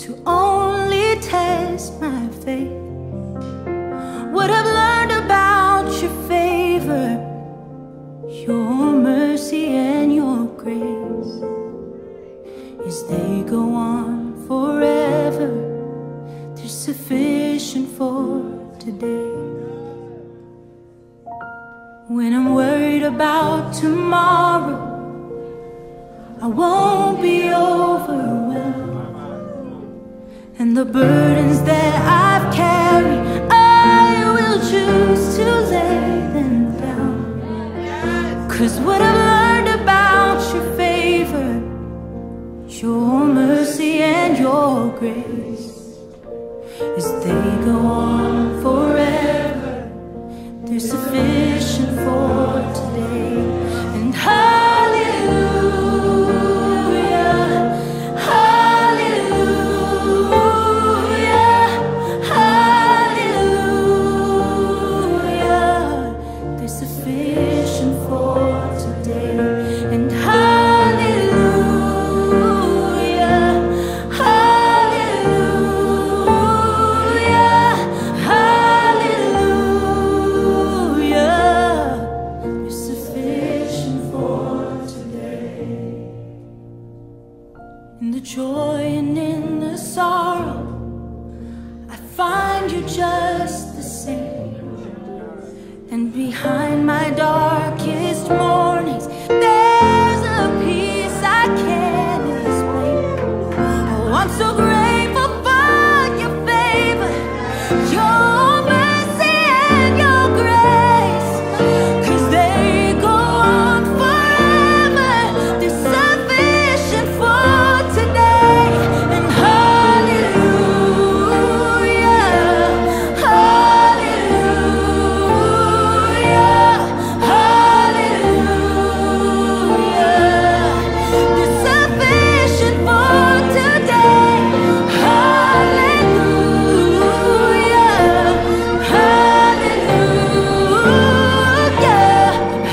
to only test my faith. What I've learned about your favor, your mercy and your grace, is they go on forever. They're sufficient for today. When I'm worried about tomorrow, I won't be overwhelmed, and the burdens that I've carried, I will choose to lay them down. 'Cause what I've learned about your favor, your mercy and your grace, is they go on forever. They're sufficient for today. And hallelujah, hallelujah, hallelujah. They're sufficient for today. And hallelujah, hallelujah, hallelujah. They're sufficient for today. In the joy and in the sorrow, I find you just the same. And behind my darkest mornings, there's a peace I can't explain. Oh, I'm so grateful for your favor, your mercy and your grace, 'cause they go on forever. They're sufficient for today. And hallelujah, hallelujah, hallelujah. They're sufficient for today. Hallelujah, hallelujah,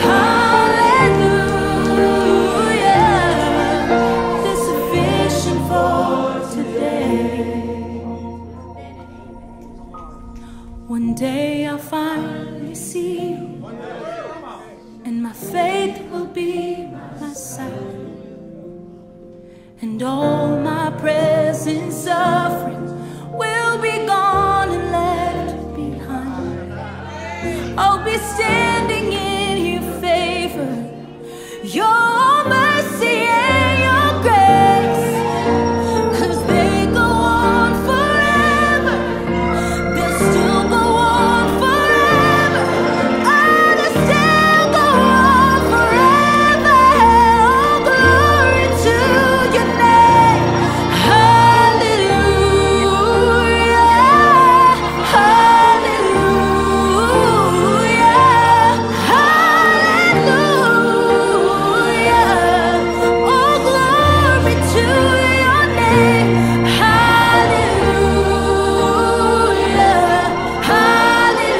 hallelujah. They're sufficient for today. One day I'll finally see you, and my faith will be my sight, and all my present suffering will be gone and left behind. I'll be standing in your favor, your mercy and your grace, 'cause they go on forever. They'll still go on forever. Oh, they'll still go on forever. Oh, glory to your name. Hallelujah, hallelujah, hallelujah. Oh, glory to your name. Hallelujah, hallelujah,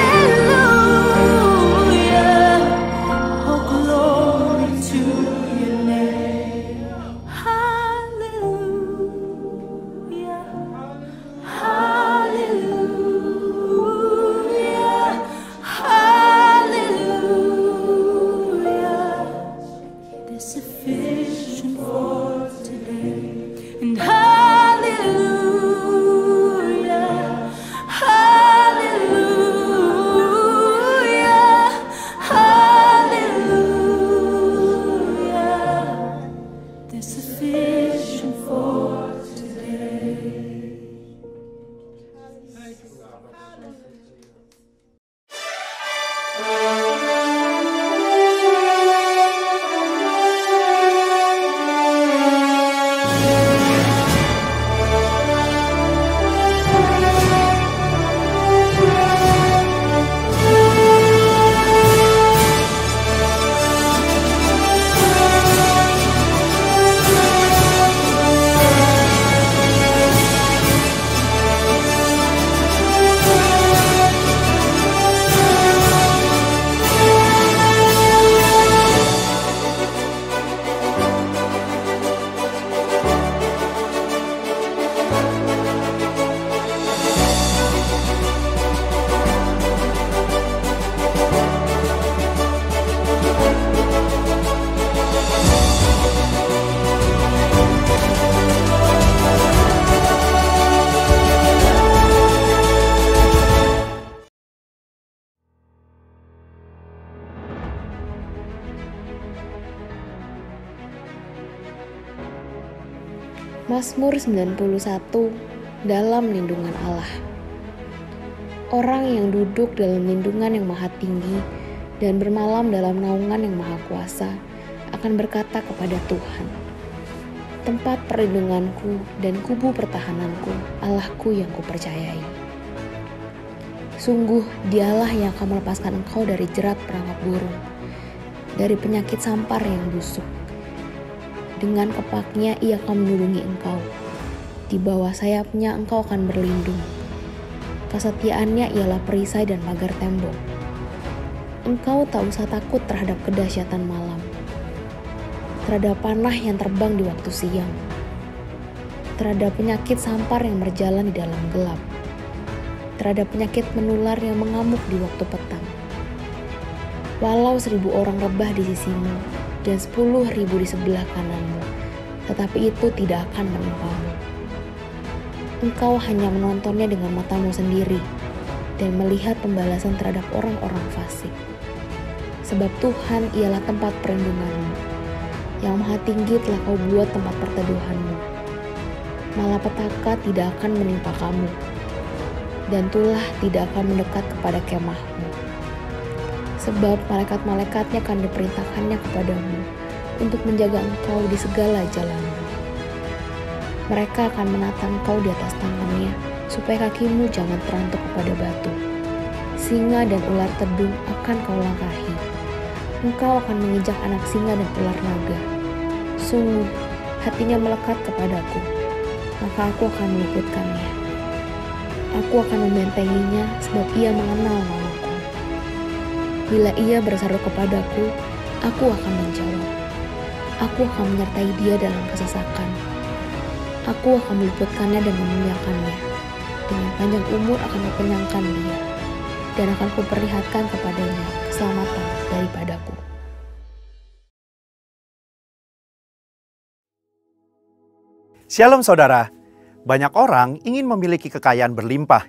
hallelujah. Oh, glory to your name. Hallelujah, hallelujah, hallelujah. They're sufficient for today. And hallelujah, hallelujah, hallelujah. They're sufficient for today. Mazmur 91 dalam lindungan Allah. Orang yang duduk dalam lindungan yang maha tinggi dan bermalam dalam naungan yang maha kuasa akan berkata kepada Tuhan, tempat perlindunganku dan kubu pertahananku, Allahku yang kupercayai. Sungguh Dialah yang akan melepaskan engkau dari jerat perangkap burung, dari penyakit sampar yang busuk. Dengan kepaknya Ia akan melindungi engkau. Di bawah sayapnya engkau akan berlindung. Kesetiaannya ialah perisai dan pagar tembok. Engkau tak usah takut terhadap kedahsyatan malam, terhadap panah yang terbang di waktu siang, terhadap penyakit sampar yang berjalan di dalam gelap, terhadap penyakit menular yang mengamuk di waktu petang. Walau 1.000 orang rebah di sisimu dan 10.000 di sebelah kananmu, tetapi itu tidak akan menimpamu. Engkau hanya menontonnya dengan matamu sendiri dan melihat pembalasan terhadap orang-orang fasik. Sebab Tuhan ialah tempat perlindunganmu, yang maha tinggi telah kau buat tempat perteduhanmu. Malapetaka tidak akan menimpa kamu, dan tulah tidak akan mendekat kepada kemahmu. Sebab malaikat-malaikatnya akan diperintahkannya kepadamu untuk menjaga engkau di segala jalanmu. Mereka akan menata engkau di atas tangannya, supaya kakimu jangan terantuk kepada batu. Singa dan ular tedung akan kau langkahi. Engkau akan menginjak anak singa dan ular naga. Sungguh, hatinya melekat kepadaku, maka aku akan meluputkannya. Aku akan membentenginya, sebab ia mengenal namaku. Bila ia berseru kepadaku, aku akan menjawab. Aku akan menyertai dia dalam kesesakan. Aku akan meluputkannya dan memuliakannya. Dengan panjang umur akan kukenyangkan dia, dan akan kuperlihatkan kepadanya keselamatan daripadaku. Shalom saudara, banyak orang ingin memiliki kekayaan berlimpah.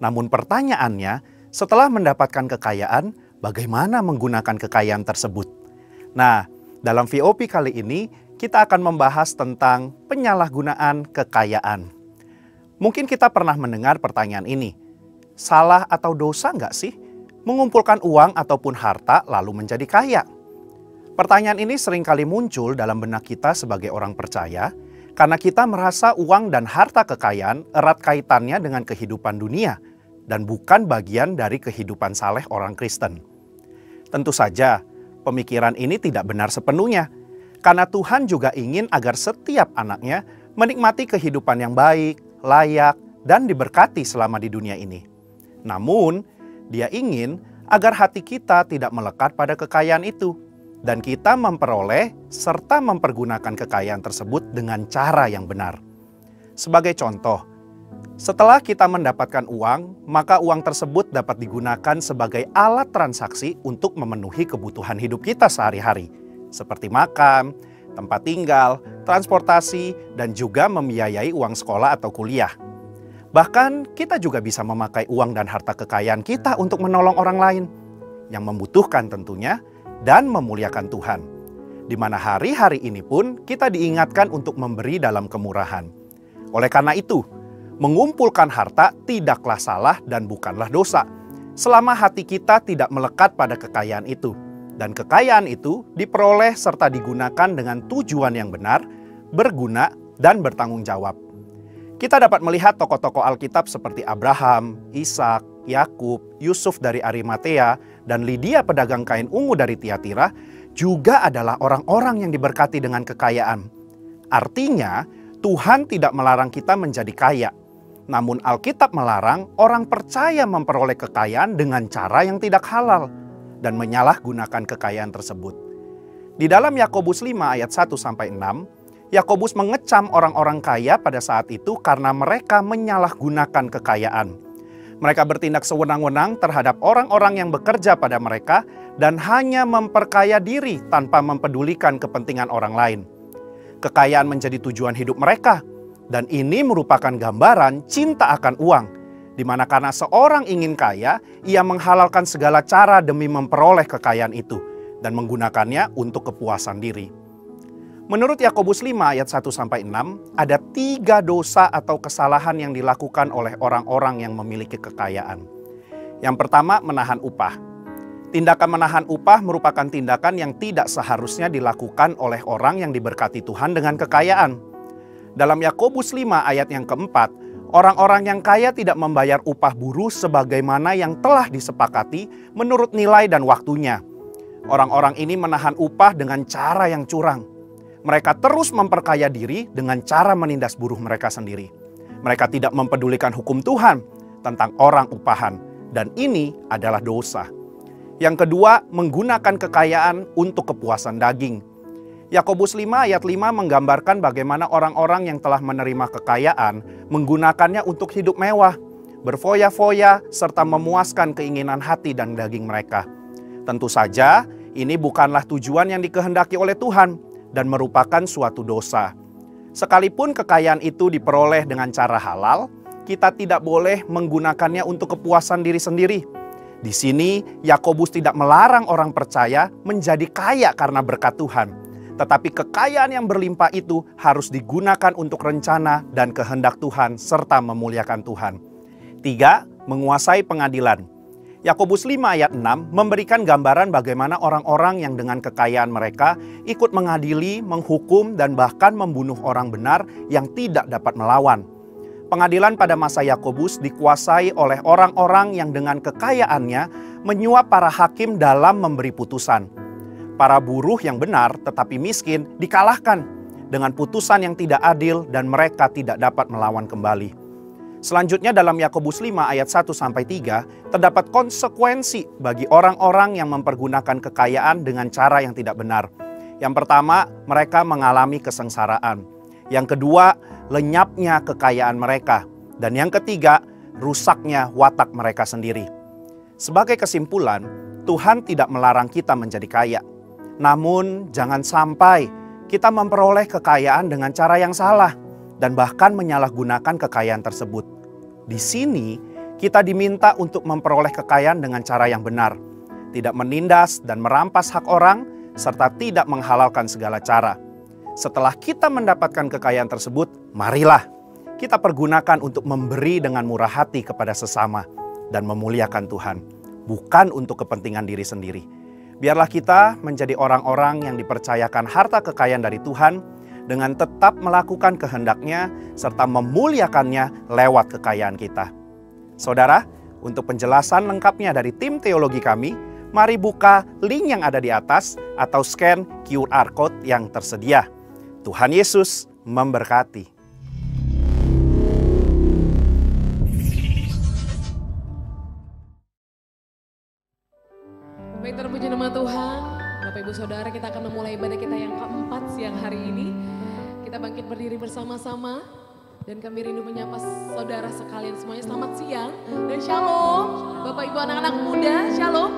Namun pertanyaannya, setelah mendapatkan kekayaan, bagaimana menggunakan kekayaan tersebut? Nah, dalam VOP kali ini, kita akan membahas tentang penyalahgunaan kekayaan. Mungkin kita pernah mendengar pertanyaan ini, salah atau dosa nggak sih mengumpulkan uang ataupun harta lalu menjadi kaya? Pertanyaan ini seringkali muncul dalam benak kita sebagai orang percaya, karena kita merasa uang dan harta kekayaan erat kaitannya dengan kehidupan dunia dan bukan bagian dari kehidupan saleh orang Kristen. Tentu saja, pemikiran ini tidak benar sepenuhnya, karena Tuhan juga ingin agar setiap anaknya menikmati kehidupan yang baik, layak, dan diberkati selama di dunia ini. Namun, Dia ingin agar hati kita tidak melekat pada kekayaan itu, dan kita memperoleh serta mempergunakan kekayaan tersebut dengan cara yang benar. Sebagai contoh, setelah kita mendapatkan uang, maka uang tersebut dapat digunakan sebagai alat transaksi untuk memenuhi kebutuhan hidup kita sehari-hari, seperti makan, tempat tinggal, transportasi, dan juga membiayai uang sekolah atau kuliah. Bahkan kita juga bisa memakai uang dan harta kekayaan kita untuk menolong orang lain yang membutuhkan tentunya, dan memuliakan Tuhan. Di mana hari-hari ini pun kita diingatkan untuk memberi dalam kemurahan. Oleh karena itu, mengumpulkan harta tidaklah salah dan bukanlah dosa, selama hati kita tidak melekat pada kekayaan itu. Dan kekayaan itu diperoleh serta digunakan dengan tujuan yang benar, berguna, dan bertanggung jawab. Kita dapat melihat tokoh-tokoh Alkitab seperti Abraham, Ishak, Yakub, Yusuf dari Arimatea, dan Lydia pedagang kain ungu dari Tiatira juga adalah orang-orang yang diberkati dengan kekayaan. Artinya, Tuhan tidak melarang kita menjadi kaya. Namun Alkitab melarang orang percaya memperoleh kekayaan dengan cara yang tidak halal dan menyalahgunakan kekayaan tersebut. Di dalam Yakobus 5 ayat 1-6, Yakobus mengecam orang-orang kaya pada saat itu karena mereka menyalahgunakan kekayaan. Mereka bertindak sewenang-wenang terhadap orang-orang yang bekerja pada mereka dan hanya memperkaya diri tanpa mempedulikan kepentingan orang lain. Kekayaan menjadi tujuan hidup mereka, dan ini merupakan gambaran cinta akan uang, di mana karena seorang ingin kaya, ia menghalalkan segala cara demi memperoleh kekayaan itu dan menggunakannya untuk kepuasan diri. Menurut Yakobus 5 ayat 1-6, ada 3 dosa atau kesalahan yang dilakukan oleh orang-orang yang memiliki kekayaan. Yang pertama, menahan upah. Tindakan menahan upah merupakan tindakan yang tidak seharusnya dilakukan oleh orang yang diberkati Tuhan dengan kekayaan. Dalam Yakobus 5 ayat yang keempat, orang-orang yang kaya tidak membayar upah buruh sebagaimana yang telah disepakati menurut nilai dan waktunya. Orang-orang ini menahan upah dengan cara yang curang. Mereka terus memperkaya diri dengan cara menindas buruh mereka sendiri. Mereka tidak mempedulikan hukum Tuhan tentang orang upahan, dan ini adalah dosa. Yang kedua, menggunakan kekayaan untuk kepuasan daging. Yakobus 5 ayat 5 menggambarkan bagaimana orang-orang yang telah menerima kekayaan menggunakannya untuk hidup mewah, berfoya-foya, serta memuaskan keinginan hati dan daging mereka. Tentu saja, ini bukanlah tujuan yang dikehendaki oleh Tuhan dan merupakan suatu dosa. Sekalipun kekayaan itu diperoleh dengan cara halal, kita tidak boleh menggunakannya untuk kepuasan diri sendiri. Di sini, Yakobus tidak melarang orang percaya menjadi kaya karena berkat Tuhan. Tetapi kekayaan yang berlimpah itu harus digunakan untuk rencana dan kehendak Tuhan serta memuliakan Tuhan. 3. Menguasai pengadilan. Yakobus 5 ayat 6 memberikan gambaran bagaimana orang-orang yang dengan kekayaan mereka ikut mengadili, menghukum, dan bahkan membunuh orang benar yang tidak dapat melawan. Pengadilan pada masa Yakobus dikuasai oleh orang-orang yang dengan kekayaannya menyuap para hakim dalam memberi putusan. Para buruh yang benar tetapi miskin dikalahkan dengan putusan yang tidak adil dan mereka tidak dapat melawan kembali. Selanjutnya dalam Yakobus 5 ayat 1-3 terdapat konsekuensi bagi orang-orang yang mempergunakan kekayaan dengan cara yang tidak benar. Yang pertama, mereka mengalami kesengsaraan. Yang kedua, lenyapnya kekayaan mereka. Dan yang ketiga, rusaknya watak mereka sendiri. Sebagai kesimpulan, Tuhan tidak melarang kita menjadi kaya. Namun jangan sampai kita memperoleh kekayaan dengan cara yang salah dan bahkan menyalahgunakan kekayaan tersebut. Di sini kita diminta untuk memperoleh kekayaan dengan cara yang benar, tidak menindas dan merampas hak orang, serta tidak menghalalkan segala cara. Setelah kita mendapatkan kekayaan tersebut, marilah kita pergunakan untuk memberi dengan murah hati kepada sesama dan memuliakan Tuhan, bukan untuk kepentingan diri sendiri. Biarlah kita menjadi orang-orang yang dipercayakan harta kekayaan dari Tuhan dengan tetap melakukan kehendak-Nya serta memuliakannya lewat kekayaan kita. Saudara, untuk penjelasan lengkapnya dari tim teologi kami, mari buka link yang ada di atas atau scan QR code yang tersedia. Tuhan Yesus memberkati. Baik, terpuji nama Tuhan. Bapak Ibu Saudara, kita akan memulai ibadah kita yang keempat siang hari ini. Kita bangkit berdiri bersama-sama dan kami rindu menyapa saudara sekalian semuanya. Selamat siang dan shalom. Bapak Ibu anak-anak muda, shalom.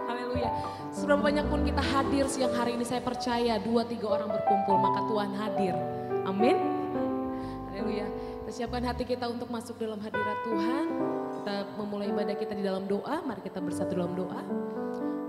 Haleluya. Seberapa banyak pun kita hadir siang hari ini, saya percaya 2-3 orang berkumpul maka Tuhan hadir. Amin. Haleluya. Kita siapkan hati kita untuk masuk dalam hadirat Tuhan. Kita memulai ibadah kita di dalam doa. Mari kita bersatu dalam doa.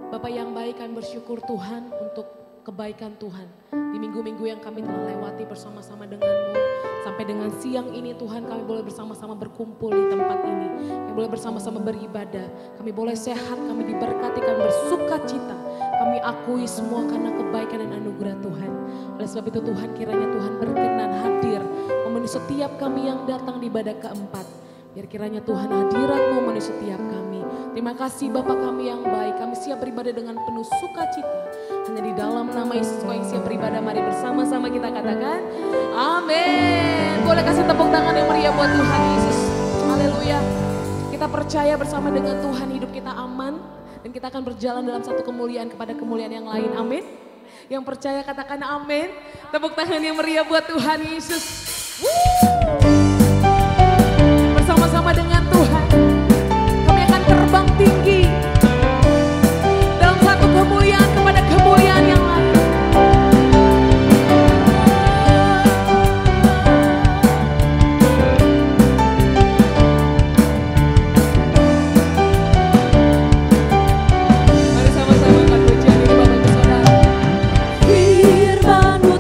Bapak yang baik, kami bersyukur Tuhan untuk kebaikan Tuhan. Di minggu-minggu yang kami telah lewati bersama-sama dengan-Mu. Sampai dengan siang ini Tuhan, kami boleh bersama-sama berkumpul di tempat ini. Kami boleh bersama-sama beribadah. Kami boleh sehat, kami diberkati, kami bersuka cita. Kami akui semua karena kebaikan dan anugerah Tuhan. Oleh sebab itu Tuhan, kiranya Tuhan berkenan hadir memenuhi setiap kami yang datang di ibadah keempat. Biar kiranya Tuhan hadirat-Mu memenuhi setiap kami. Terima kasih Bapa kami yang baik. Kami siap beribadah dengan penuh sukacita. Hanya di dalam nama Yesus kau yang siap beribadah. Mari bersama-sama kita katakan amin. Boleh kasih tepuk tangan yang meriah buat Tuhan Yesus. Haleluya. Kita percaya bersama dengan Tuhan hidup kita aman. Dan kita akan berjalan dalam satu kemuliaan kepada kemuliaan yang lain. Amin. Yang percaya katakan amin. Tepuk tangan yang meriah buat Tuhan Yesus. Bersama-sama dengan Tuhan, kami akan terbang tinggi dalam satu kemuliaan kepada kemuliaan yang lain. Mari sama-sama angkat pujian ini Bapak Ibu Saudara. Firman-Mu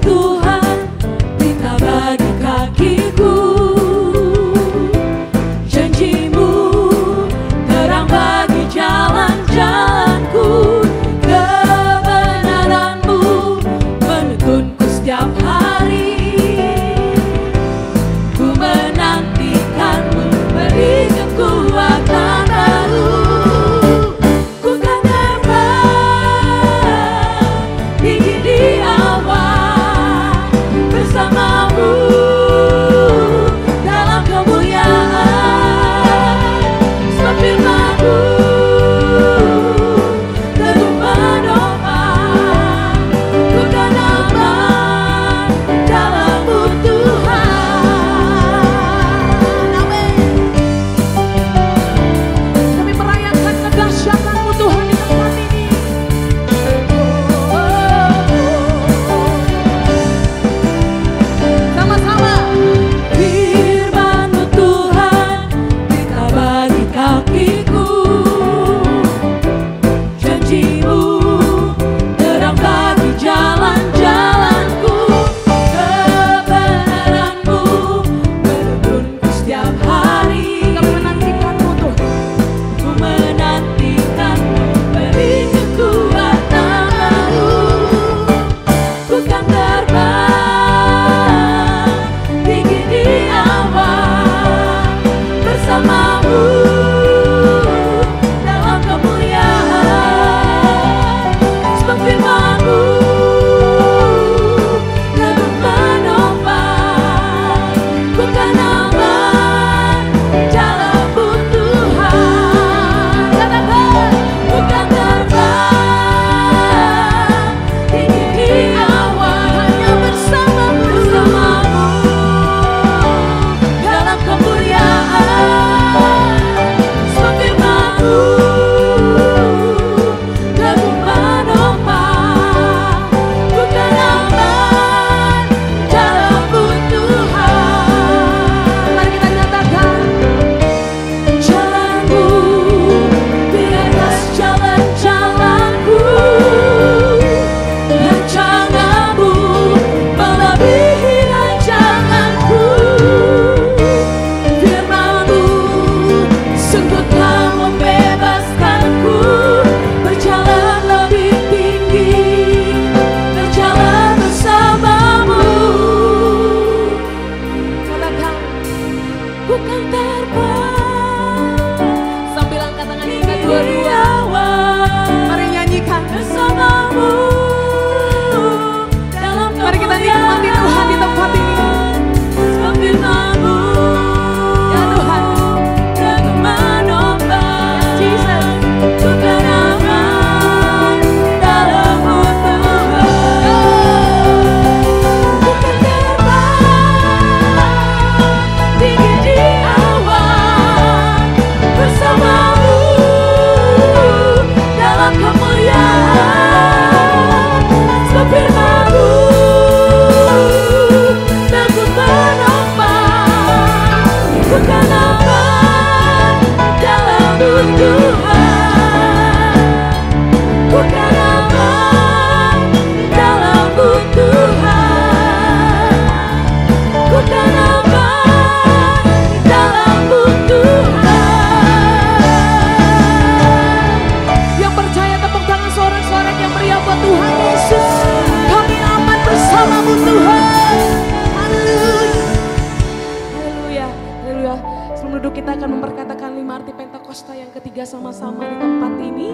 kita akan memperkatakan 5 arti Pentakosta yang ketiga sama-sama di tempat ini.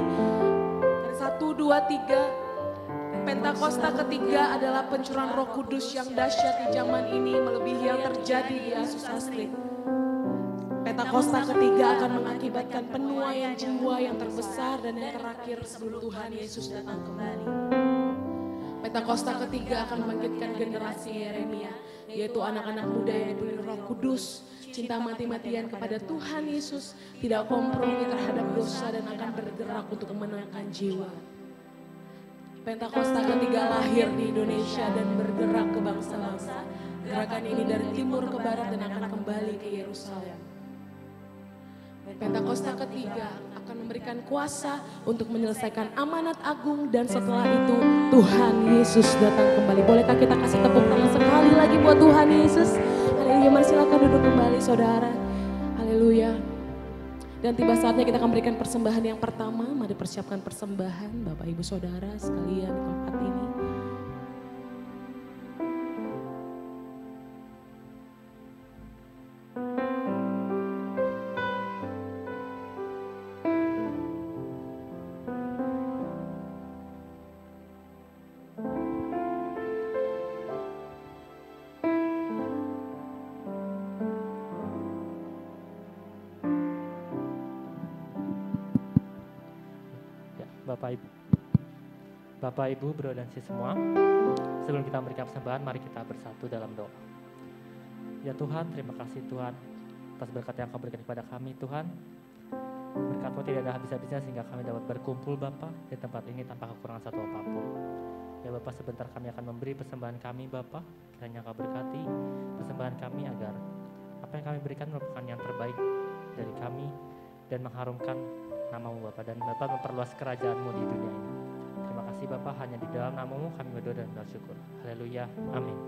Dari 1, 2, 3. Pentakosta ketiga adalah pencurahan Roh Kudus yang dahsyat di zaman ini melebihi yang terjadi di Azusa Street. Pentakosta ketiga akan mengakibatkan penuaian jiwa yang terbesar dan yang terakhir sebelum Tuhan Yesus datang kembali. Pentakosta ketiga akan membangkitkan generasi Yeremia, yaitu anak-anak muda yang dipenuhi Roh Kudus, cinta mati-matian kepada Tuhan Yesus, tidak kompromi terhadap dosa dan akan bergerak untuk memenangkan jiwa. Pentakosta ketiga lahir di Indonesia dan bergerak ke bangsa-bangsa. Gerakan ini dari timur ke barat dan akan kembali ke Yerusalem. Pentakosta ketiga akan memberikan kuasa untuk menyelesaikan amanat agung dan setelah itu Tuhan Yesus datang kembali. Bolehkah kita kasih tepuk tangan sekali lagi buat Tuhan Yesus? Haleluya, mari silakan duduk kembali saudara. Haleluya. Dan tiba saatnya kita akan berikan persembahan yang pertama. Mari persiapkan persembahan Bapak Ibu Saudara sekalian di tempat ini. Bapak Ibu, Bro dan Sis semua, sebelum kita memberikan persembahan, mari kita bersatu dalam doa. Ya Tuhan, terima kasih Tuhan atas berkat yang Kau berikan kepada kami Tuhan. Berkat-Mu tidak ada habis-habisnya sehingga kami dapat berkumpul Bapa di tempat ini tanpa kekurangan satu apapun. Ya Bapak, sebentar kami akan memberi persembahan kami Bapak, kiranya Kau berkati persembahan kami agar apa yang kami berikan merupakan yang terbaik dari kami dan mengharumkan nama-Mu Bapak, dan Bapak memperluas kerajaan-Mu di dunia ini. Terima kasih Bapak, hanya di dalam nama-Mu kami berdoa dan bersyukur. Haleluya, amin.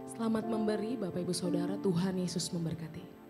Selamat memberi Bapak Ibu Saudara, Tuhan Yesus memberkati.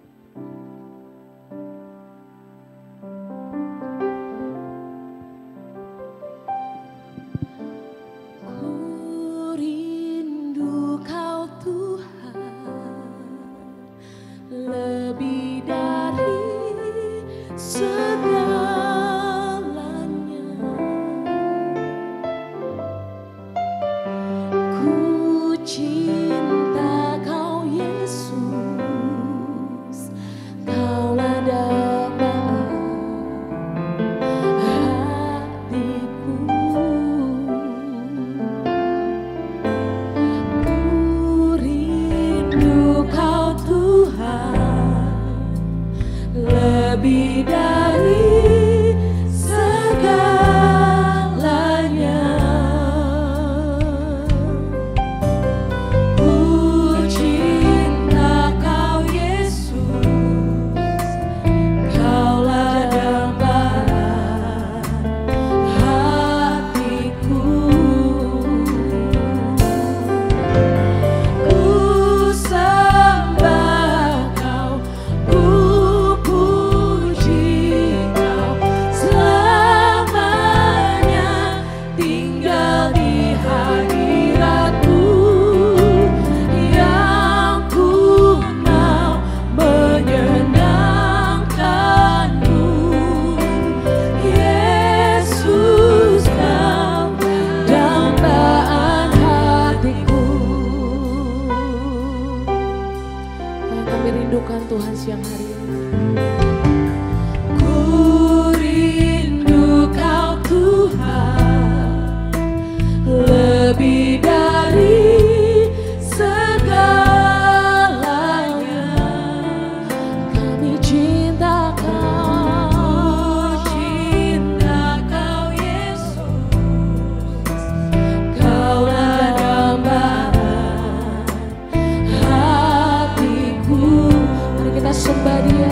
Sembah Dia.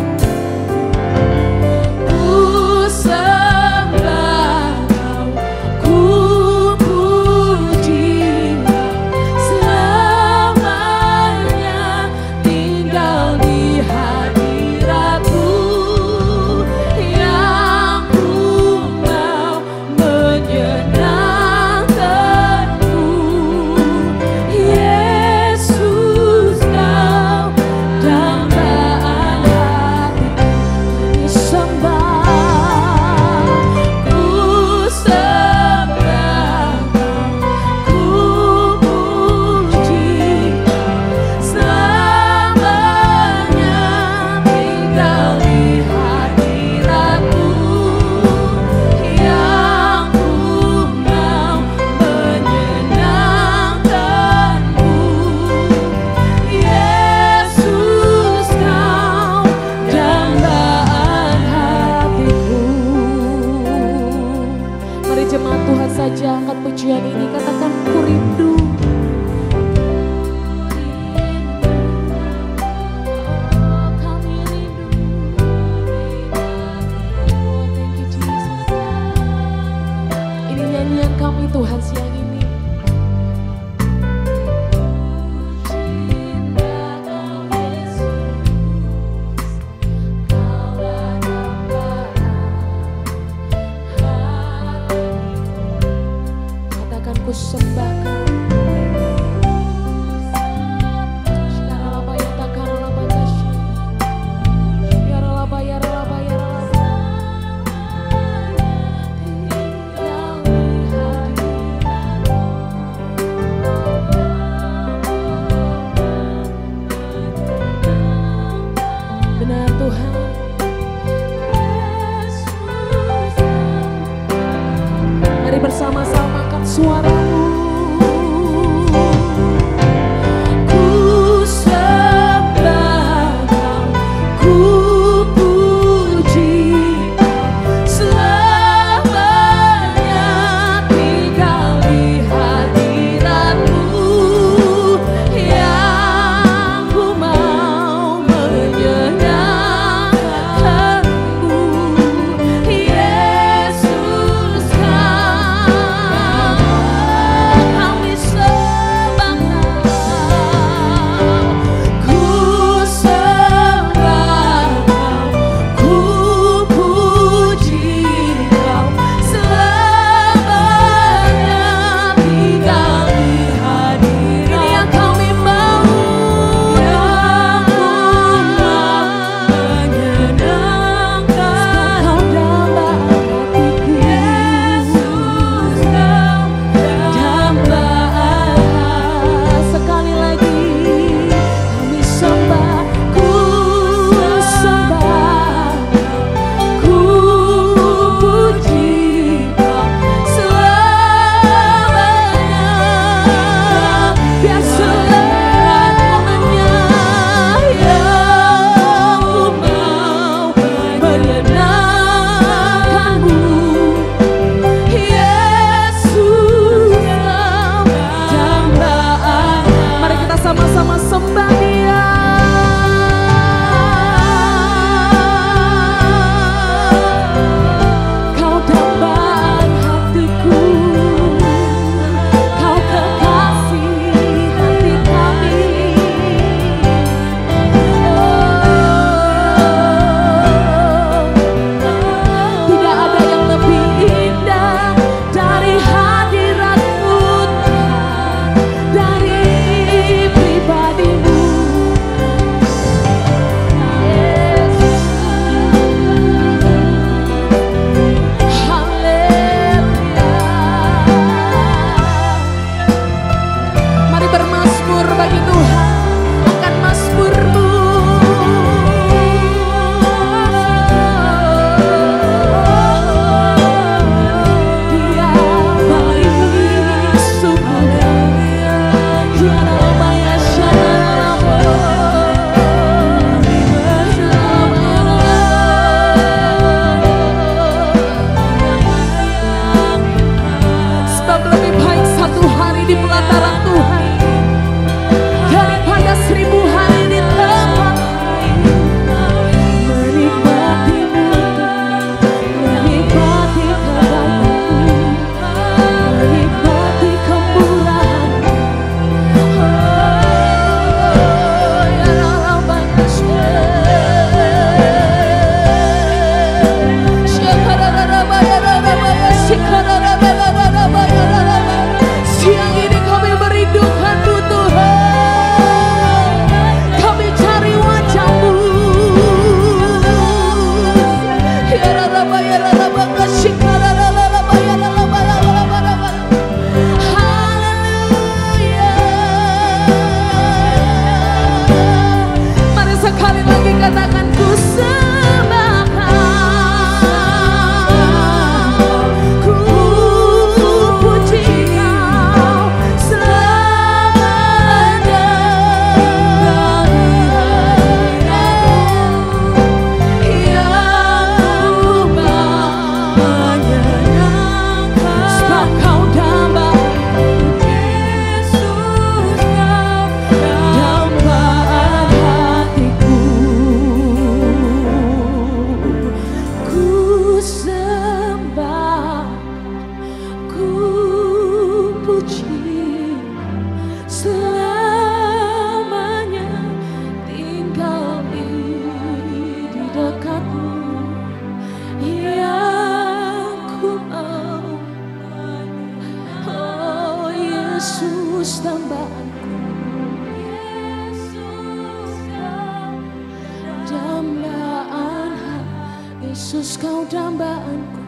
Yesus kau dambaanku,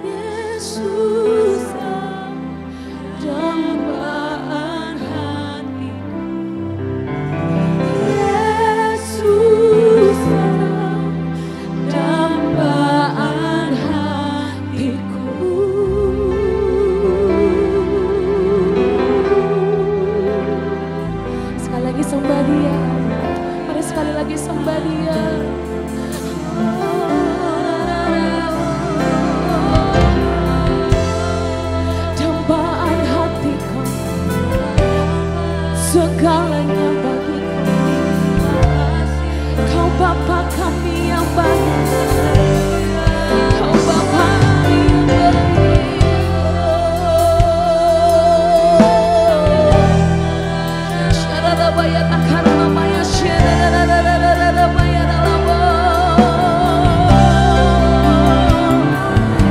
Yesus kau dambaan hatiku, Yesus kau dambaan hatiku. Sekali lagi sembah Dia, mari sekali lagi sembah Dia. Dambaan hatiku, segalanya bagiku. Kau Bapa kami yang baik, Kau Bapa kami yang baik. Syarabaya takaramaya syarabaya dalabo.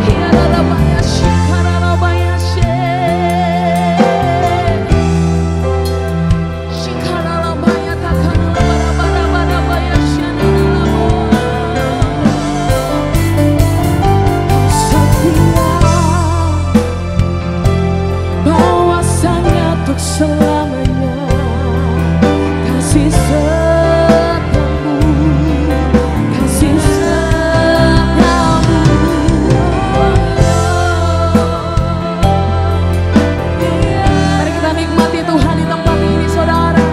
Hiarabaya shikarabaya shikarabaya takarabaya syarabaya. Kau setia bahwasanya untuk selamanya kasih setiamu, kasih setiamu. Mari kita nikmati Tuhan di tempat ini, saudara.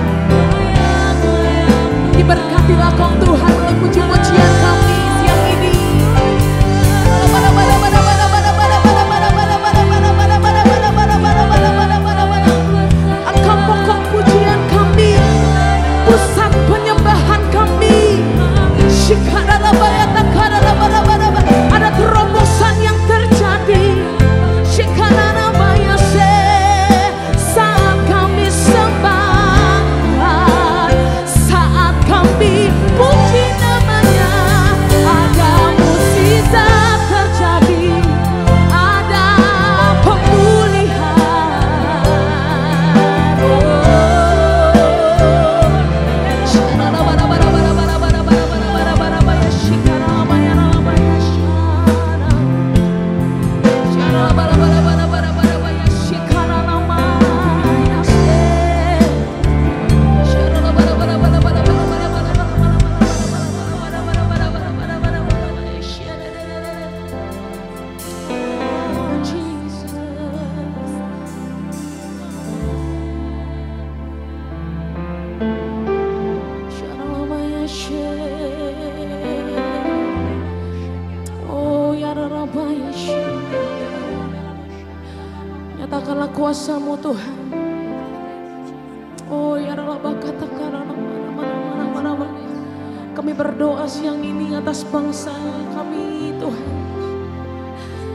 Diberkatilah Kau Tuhan oleh puji-pujian kami siang ini. Engkau pokok pujian kami, pusat penyembahan kami. Ada terobosan yang terjadi saat kami sembah, saat kami puji namanya. Ada mukjizat terjadi, ada pemulihan. Oh ya Rabbi, nyatakanlah kuasa-Mu Tuhan. Oh ya Rabbi, katakanlah mana. Kami berdoa siang ini atas bangsa kami Tuhan.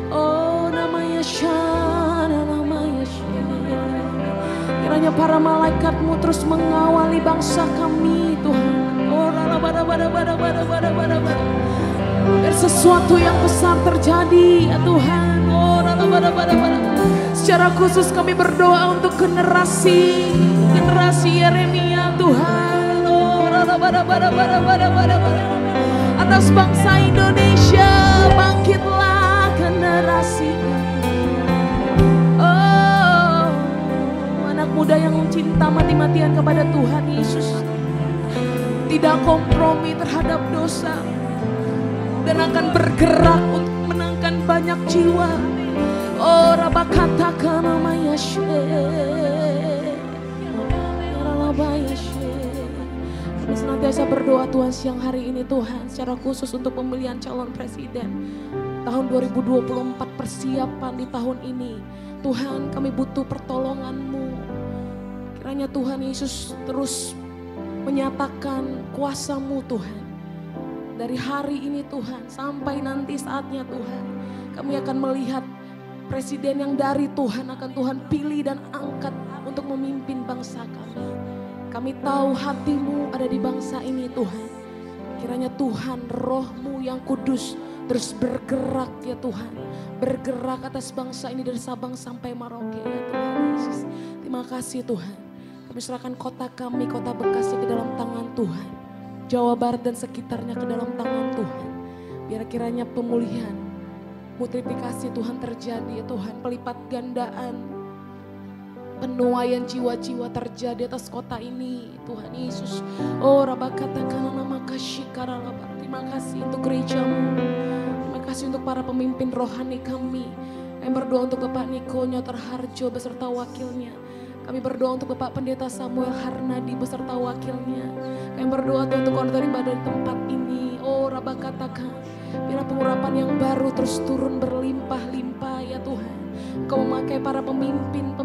Oh namanya Syana, namanya Syana. Kiranya para malaikat-Mu terus mengawali bangsa kami Tuhan. Oh biar sesuatu yang besar terjadi ya Tuhan. Oh secara khusus kami berdoa untuk generasi Yeremia Tuhan. Oh atas bangsa Indonesia, bangkitlah generasi. Oh anak muda yang cinta mati-matian kepada Tuhan Yesus, tidak kompromi terhadap dosa, dan akan bergerak untuk menangkan banyak jiwa. Oh Rabba katakan namanya kami senantiasa berdoa Tuhan siang hari ini Tuhan, secara khusus untuk pemilihan calon presiden tahun 2024, persiapan di tahun ini. Tuhan kami butuh pertolongan-Mu. Kiranya Tuhan Yesus terus menyatakan kuasa-Mu Tuhan. Dari hari ini Tuhan sampai nanti saatnya Tuhan, kami akan melihat presiden yang dari Tuhan akan Tuhan pilih dan angkat untuk memimpin bangsa kami. Kami tahu hati-Mu ada di bangsa ini Tuhan. Kiranya Tuhan Roh-Mu yang kudus terus bergerak ya Tuhan. Bergerak atas bangsa ini dari Sabang sampai Merauke ya Tuhan Yesus. Terima kasih Tuhan. Kami serahkan kota kami, kota Bekasi ke dalam tangan Tuhan. Jawa Barat dan sekitarnya ke dalam tangan Tuhan. Biar kiranya pemulihan, multiplikasi Tuhan terjadi ya Tuhan. Pelipat gandaan, penuaian jiwa-jiwa terjadi atas kota ini Tuhan Yesus. Oh Rabba katakan nama kasih karalaba. Terima kasih untuk gerejamu. Terima kasih untuk para pemimpin rohani kami. Kami berdoa untuk Bapak Niko Nyoter Harjo beserta wakilnya. Kami berdoa untuk Bapak Pendeta Samuel Harnadi beserta wakilnya. Kami berdoa untuk koordinator ibadah di tempat ini. Oh Rabba katakan, biar pengurapan yang baru terus turun berlimpah-limpah ya Tuhan. Kau memakai para pemimpin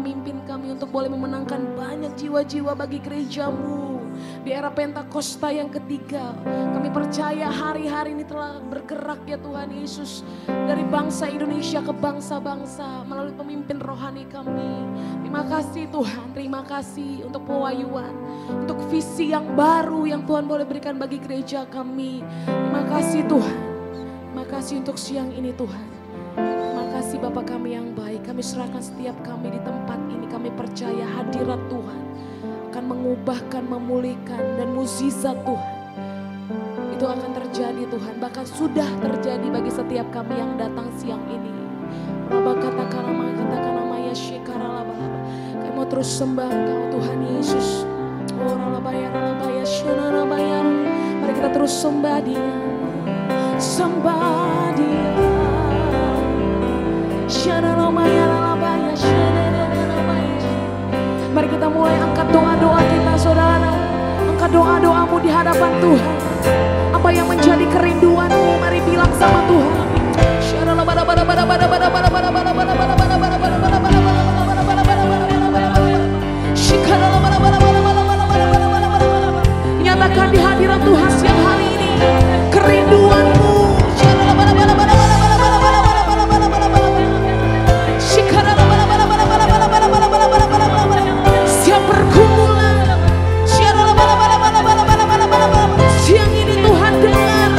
kami untuk boleh memenangkan banyak jiwa-jiwa bagi gerejamu. Di era Pentakosta yang ketiga, kami percaya hari-hari ini telah bergerak ya Tuhan Yesus. Dari bangsa Indonesia ke bangsa-bangsa melalui pemimpin rohani kami. Terima kasih Tuhan, terima kasih untuk pewahyuan, untuk visi yang baru yang Tuhan boleh berikan bagi gereja kami. Terima kasih Tuhan, terima kasih untuk siang ini Tuhan. Terima kasih Bapa kami yang baik, kami serahkan setiap kami di tempat ini. Kami percaya hadirat Tuhan akan mengubahkan, memulihkan, dan mukjizat Tuhan itu akan terjadi Tuhan. Bahkan sudah terjadi bagi setiap kami yang datang siang ini. Rabba katakan nama ya shikaralaba. Kami mau terus sembah Engkau Tuhan Yesus. Oh ralabaya shanarabaya. Mari kita terus sembah Dia, sembah Dia. Shanarabaya ralabaya shanarabaya. Mari kita mulai angkat doa-doa kita saudara. Angkat doa-doamu di hadapan Tuhan. Apa yang menjadi kerinduanmu, mari bilang sama Tuhan. Nyatakan di hadirat Tuhan siang hari ini kerinduanmu. Siap pergumulan. Siang ini Tuhan dengar.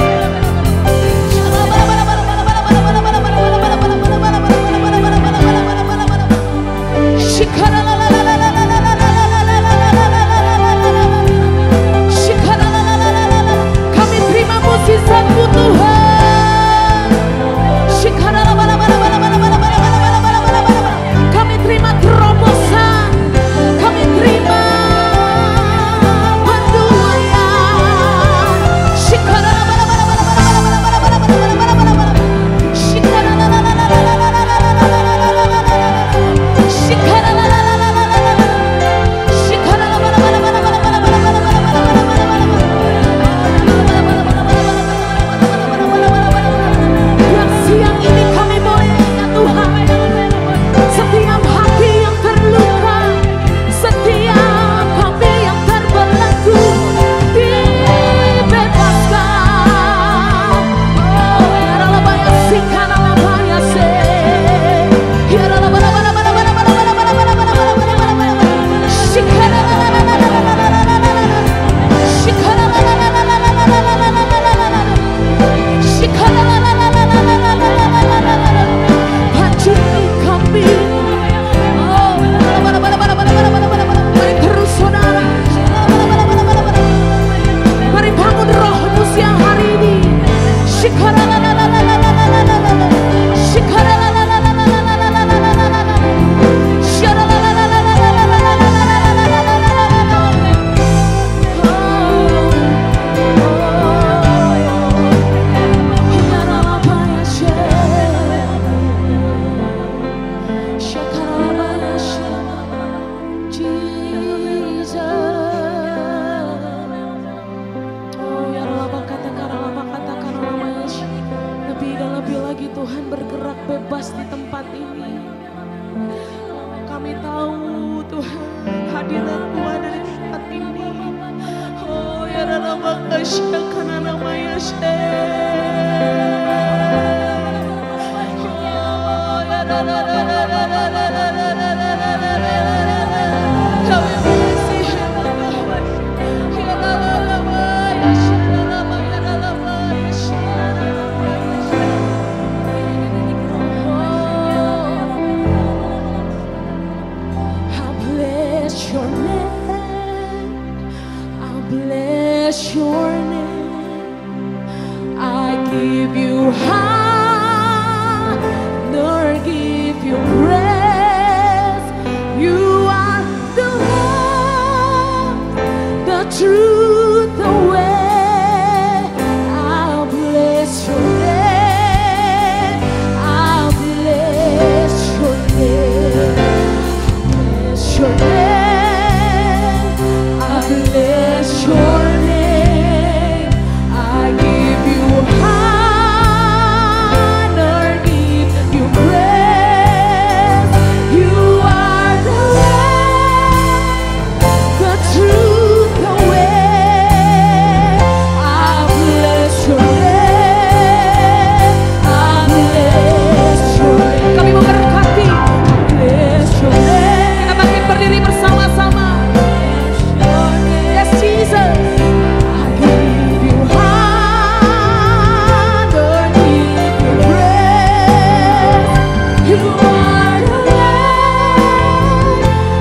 Kami terima mukjizat-Mu Tuhan. Kami terima terobosan. Kami terima siang ini kami boleh ya Tuhan. Setiap hati yang terluka, setiap kami yang terbelenggu dibebaskan. Oh, ya Rabaya sikana labaya se. Ya Rabaya sikana hancuri kami. Oh, mari terus saudara. Mari bangun rohmu siang hari ini. Lebih dan lebih lagi Tuhan bergerak bebas di tempat ini. Kami tahu Tuhan hadirat-Mu ada di tempat ini. Oh ya Rabba kasih karena namanya bless your name. I give you you honor, give you praise. You are the one, the truth, the way. I'll bless your name. I'll bless your name. Bless your name. I bless your name. I give you honor, give you praise. You are the way, the truth, the way. I bless your name. I bless your name. Kami memberkati. Bless your name. Kita bangkit berdiri bersama-sama. Yes, Jesus. I give you honor, give you praise. You are the way,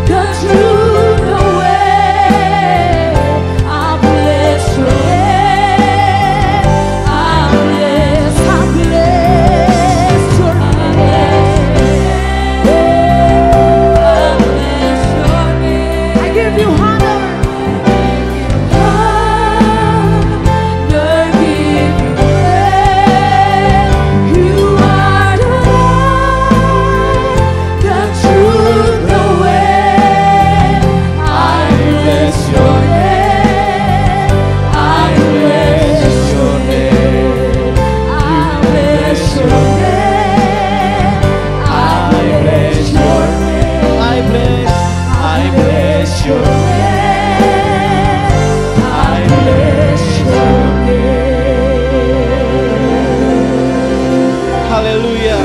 the truth, the way. I bless your name. I bless your name. I give you honor. Haleluya.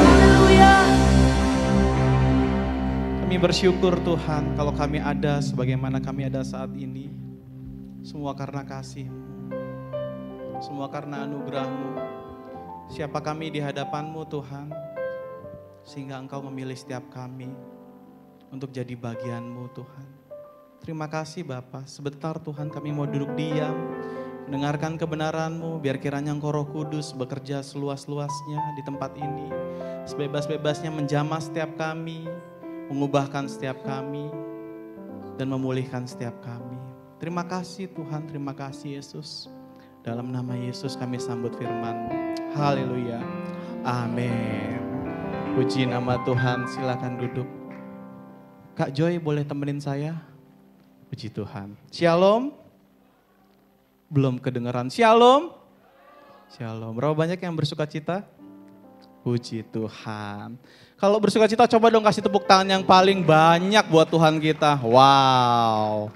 Kami bersyukur Tuhan kalau kami ada sebagaimana kami ada saat ini. Semua karena kasih-Mu. Semua karena anugerah-Mu. Siapa kami di hadapan-Mu Tuhan. Sehingga Engkau memilih setiap kami untuk jadi bagian-Mu Tuhan. Terima kasih Bapa. Sebentar Tuhan kami mau duduk diam. Mendengarkan kebenaran-Mu, biar kiranya Engkau Roh Kudus bekerja seluas-luasnya di tempat ini. Sebebas-bebasnya menjamah setiap kami, mengubahkan setiap kami, dan memulihkan setiap kami. Terima kasih Tuhan, terima kasih Yesus. Dalam nama Yesus kami sambut firman-Mu. Haleluya. Amin. Puji nama Tuhan, silakan duduk. Kak Joy boleh temenin saya? Puji Tuhan. Shalom. Belum kedengeran. Shalom. Shalom. Berapa banyak yang bersuka cita? Puji Tuhan. Kalau bersuka cita coba dong kasih tepuk tangan yang paling banyak buat Tuhan kita. Wow.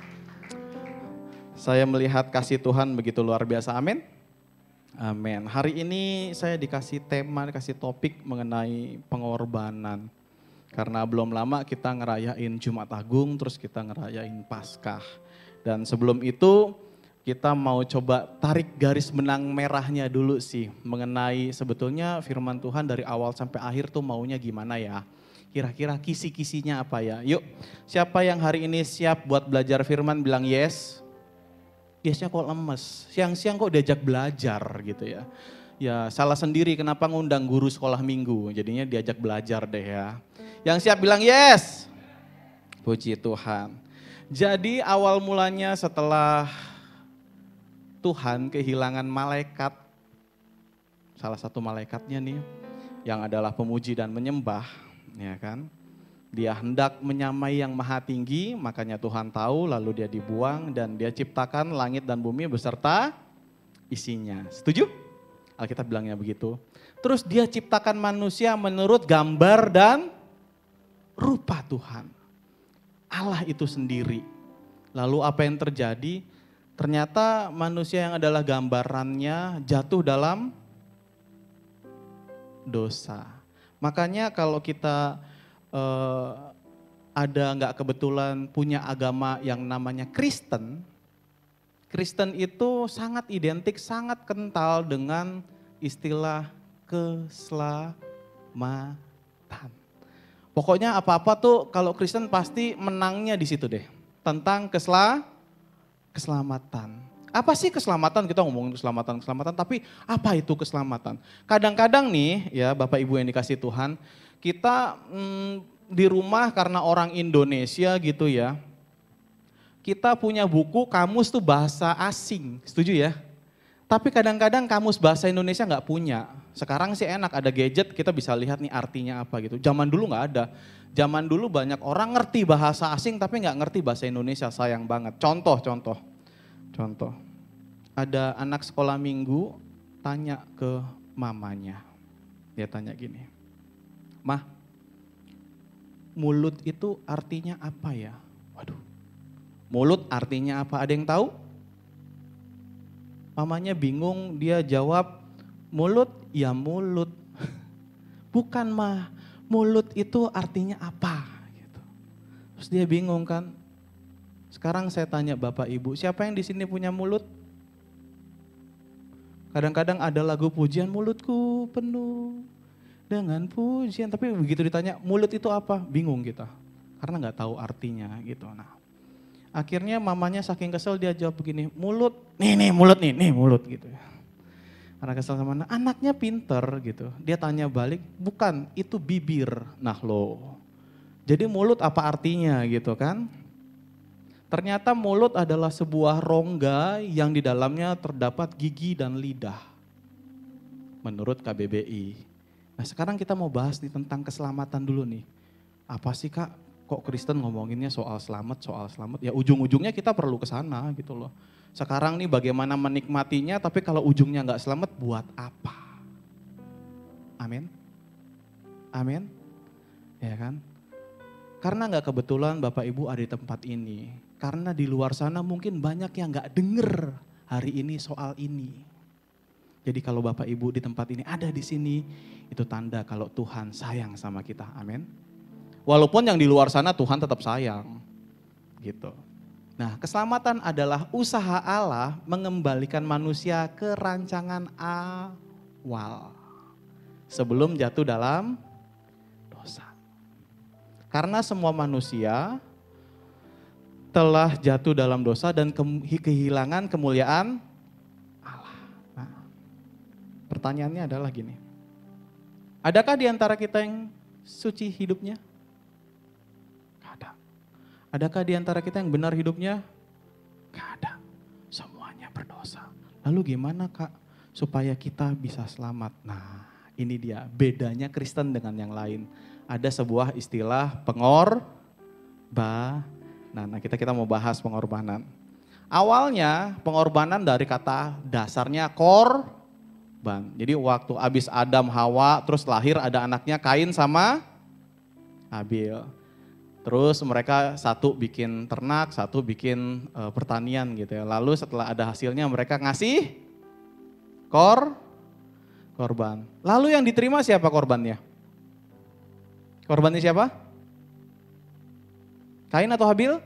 Saya melihat kasih Tuhan begitu luar biasa. Amin. Amin. Hari ini saya dikasih tema, dikasih topik mengenai pengorbanan. Karena belum lama kita ngerayain Jumat Agung, terus kita ngerayain Paskah. Dan sebelum itu kita mau coba tarik garis benang merahnya dulu sih. Mengenai sebetulnya firman Tuhan dari awal sampai akhir tuh maunya gimana ya. Kira-kira kisi-kisinya apa ya. Yuk, siapa yang hari ini siap buat belajar firman bilang yes. Yesnya kok lemes, siang-siang kok diajak belajar gitu ya. Ya salah sendiri kenapa ngundang guru sekolah minggu, jadinya diajak belajar deh ya. Yang siap bilang yes. Puji Tuhan. Jadi awal mulanya setelah Tuhan kehilangan malaikat, salah satu malaikatnya nih, yang adalah pemuji dan menyembah, ya kan. Dia hendak menyamai yang maha tinggi, makanya Tuhan tahu, lalu dia dibuang dan dia ciptakan langit dan bumi beserta isinya. Setuju? Alkitab bilangnya begitu. Terus dia ciptakan manusia menurut gambar dan rupa Tuhan. Allah itu sendiri. Lalu apa yang terjadi? Ternyata manusia yang adalah gambarannya jatuh dalam dosa. Makanya kalau kita ada nggak kebetulan punya agama yang namanya Kristen, Kristen itu sangat identik, sangat kental dengan istilah keselamatan. Pokoknya apa-apa tuh kalau Kristen pasti menangnya di situ deh. Tentang keselamatan. Apa sih keselamatan? Kita ngomongin keselamatan, tapi apa itu keselamatan? Kadang-kadang nih ya Bapak Ibu yang dikasih Tuhan, kita di rumah karena orang Indonesia gitu ya, kita punya buku kamus tuh bahasa asing, setuju ya? Tapi kadang-kadang kamus bahasa Indonesia nggak punya. Sekarang sih enak, ada gadget kita bisa lihat nih artinya apa gitu. Zaman dulu nggak ada. Zaman dulu banyak orang ngerti bahasa asing tapi nggak ngerti bahasa Indonesia, sayang banget. Contoh. Ada anak sekolah minggu tanya ke mamanya. Dia tanya gini, "Mah, mulut itu artinya apa ya?" Waduh, mulut artinya apa? Ada yang tahu? Mamanya bingung, dia jawab, "Mulut ya mulut." "Bukan mah, mulut itu artinya apa?" Gitu. Terus dia bingung kan. Sekarang saya tanya Bapak Ibu, siapa yang di sini punya mulut? Kadang-kadang ada lagu pujian, mulutku penuh dengan pujian. Tapi begitu ditanya, mulut itu apa? Bingung kita. Karena nggak tahu artinya gitu. Nah, akhirnya mamanya saking kesel dia jawab begini, mulut, nih mulut gitu ya. Karena kesel sama anaknya pinter gitu. Dia tanya balik, bukan itu bibir. Nah loh, jadi mulut apa artinya gitu kan? Ternyata mulut adalah sebuah rongga yang di dalamnya terdapat gigi dan lidah. Menurut KBBI. Nah sekarang kita mau bahas nih tentang keselamatan dulu nih. Apa sih Kak, kok Kristen ngomonginnya soal selamat. Ya ujung-ujungnya kita perlu ke sana gitu loh. Sekarang nih bagaimana menikmatinya, tapi kalau ujungnya nggak selamat buat apa? Amin. Amin. Ya kan? Karena nggak kebetulan Bapak Ibu ada di tempat ini. Karena di luar sana mungkin banyak yang nggak denger hari ini soal ini. Jadi kalau Bapak Ibu di tempat ini ada di sini, itu tanda kalau Tuhan sayang sama kita. Amin. Walaupun yang di luar sana Tuhan tetap sayang. Gitu. Nah, keselamatan adalah usaha Allah mengembalikan manusia ke rancangan awal. Sebelum jatuh dalam dosa. Karena semua manusia telah jatuh dalam dosa dan kehilangan kemuliaan Allah. Nah, pertanyaannya adalah gini. Adakah di antara kita yang suci hidupnya? Gak ada. Adakah di antara kita yang benar hidupnya? Gak ada. Semuanya berdosa. Lalu gimana Kak supaya kita bisa selamat? Nah, ini dia bedanya Kristen dengan yang lain. Ada sebuah istilah pengorbanan. Nah, kita mau bahas pengorbanan. Awalnya pengorbanan dari kata dasarnya korban. Jadi waktu habis Adam Hawa terus lahir ada anaknya Kain sama Habil. Terus mereka satu bikin ternak, satu bikin pertanian gitu ya. Lalu setelah ada hasilnya mereka ngasih korban. Lalu yang diterima siapa korbannya? Korbannya siapa? Kain atau Habil?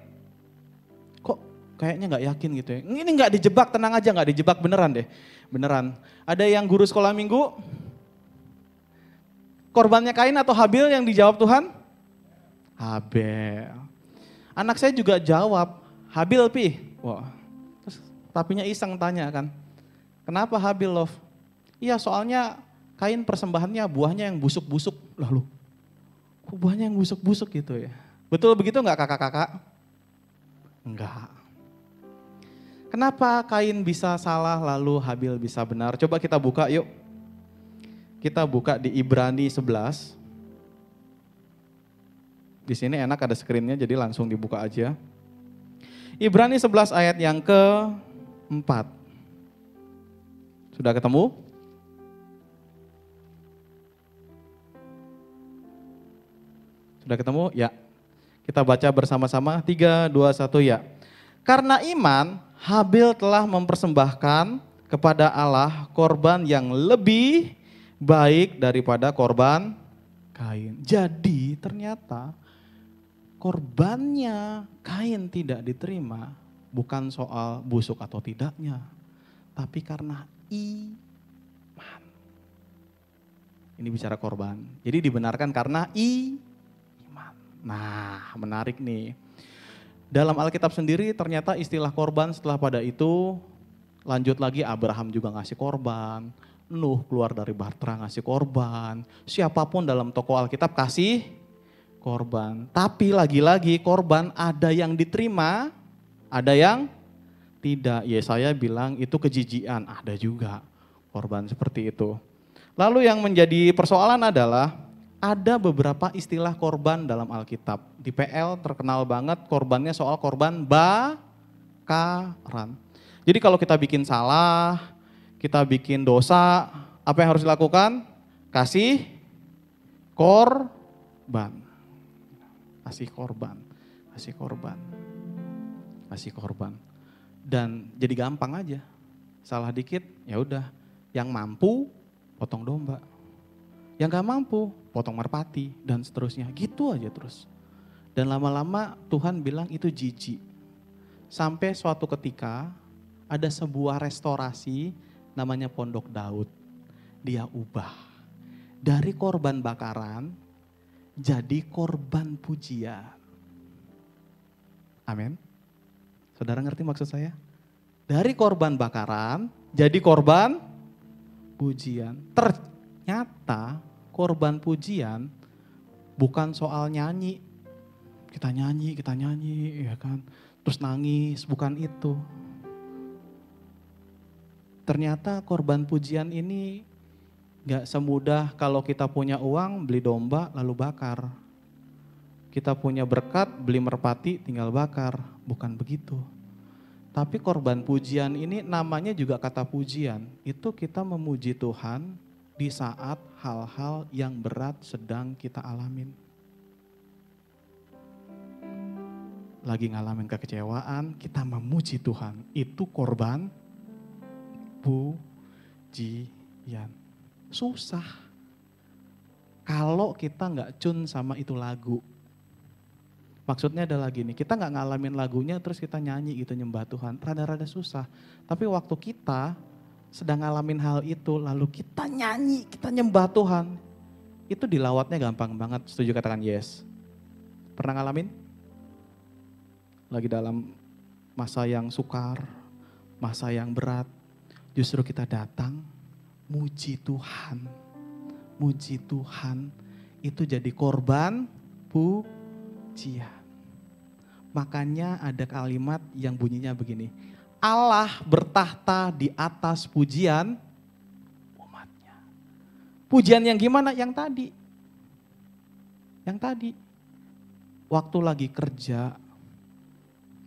Kok kayaknya gak yakin gitu ya. Ini gak dijebak, tenang aja gak dijebak, beneran deh. Beneran. Ada yang guru sekolah minggu? Korbannya Kain atau Habil yang dijawab Tuhan? Habil. Anak saya juga jawab, Habil Pi. Wah. Terus tapinya iseng tanya kan, kenapa Habil Love? Iya soalnya Kain persembahannya buahnya yang busuk-busuk. Lalu, kok buahnya yang busuk-busuk gitu ya? Betul begitu enggak kakak-kakak? Enggak. Kenapa Kain bisa salah lalu Habil bisa benar? Coba kita buka yuk. Kita buka di Ibrani 11. Di sini enak ada screen-nya jadi langsung dibuka aja. Ibrani 11 ayat yang ke-4. Sudah ketemu? Sudah ketemu? Ya. Kita baca bersama-sama, 3, 2, 1 ya. Karena iman, Habil telah mempersembahkan kepada Allah korban yang lebih baik daripada korban Kain. Jadi ternyata korbannya Kain tidak diterima bukan soal busuk atau tidaknya, tapi karena iman. Ini bicara korban. Jadi dibenarkan karena iman. Nah, menarik nih. Dalam Alkitab sendiri ternyata istilah korban setelah pada itu Lanjut lagi Abraham juga ngasih korban. Nuh keluar dari Bahtera ngasih korban. Siapapun dalam tokoh Alkitab kasih korban. Tapi lagi-lagi korban ada yang diterima, ada yang tidak. Yesaya bilang itu kejijian, ada juga korban seperti itu. Lalu yang menjadi persoalan adalah ada beberapa istilah korban dalam Alkitab. Di PL terkenal banget korbannya soal korban bakaran. Jadi kalau kita bikin salah, kita bikin dosa, apa yang harus dilakukan? Kasih korban. Kasih korban, kasih korban, kasih korban. Dan jadi gampang aja. Salah dikit, ya udah. Yang mampu, potong domba. Yang gak mampu, potong merpati, dan seterusnya. Gitu aja terus. Dan lama-lama Tuhan bilang itu jijik. Sampai suatu ketika ada sebuah restorasi namanya Pondok Daud. Dia ubah. Dari korban bakaran, jadi korban pujian. Amin. Saudara ngerti maksud saya? Dari korban bakaran, jadi korban pujian. Ternyata korban pujian bukan soal nyanyi. Kita nyanyi, ya kan. Terus nangis, bukan itu. Ternyata korban pujian ini gak semudah kalau kita punya uang beli domba lalu bakar. Kita punya berkat beli merpati tinggal bakar. Bukan begitu. Tapi korban pujian ini namanya juga kata pujian. Itu kita memuji Tuhan di saat hal-hal yang berat sedang kita alamin. Lagi ngalamin kekecewaan, kita memuji Tuhan. Itu korban pujian. Susah. Kalau kita nggak tune sama itu lagu. Maksudnya adalah gini, kita nggak ngalamin lagunya terus kita nyanyi gitu nyembah Tuhan. Rada-rada susah. Tapi waktu kita sedang ngalamin hal itu lalu kita nyanyi, kita nyembah Tuhan. Itu dilawatnya gampang banget. Setuju katakan yes. Pernah ngalamin? Lagi dalam masa yang sukar, masa yang berat. Justru kita datang, muji Tuhan. Muji Tuhan itu jadi korban pujian. Makanya ada kalimat yang bunyinya begini. Allah bertahta di atas pujian umatnya. Pujian yang gimana? Yang tadi. Yang tadi. Waktu lagi kerja,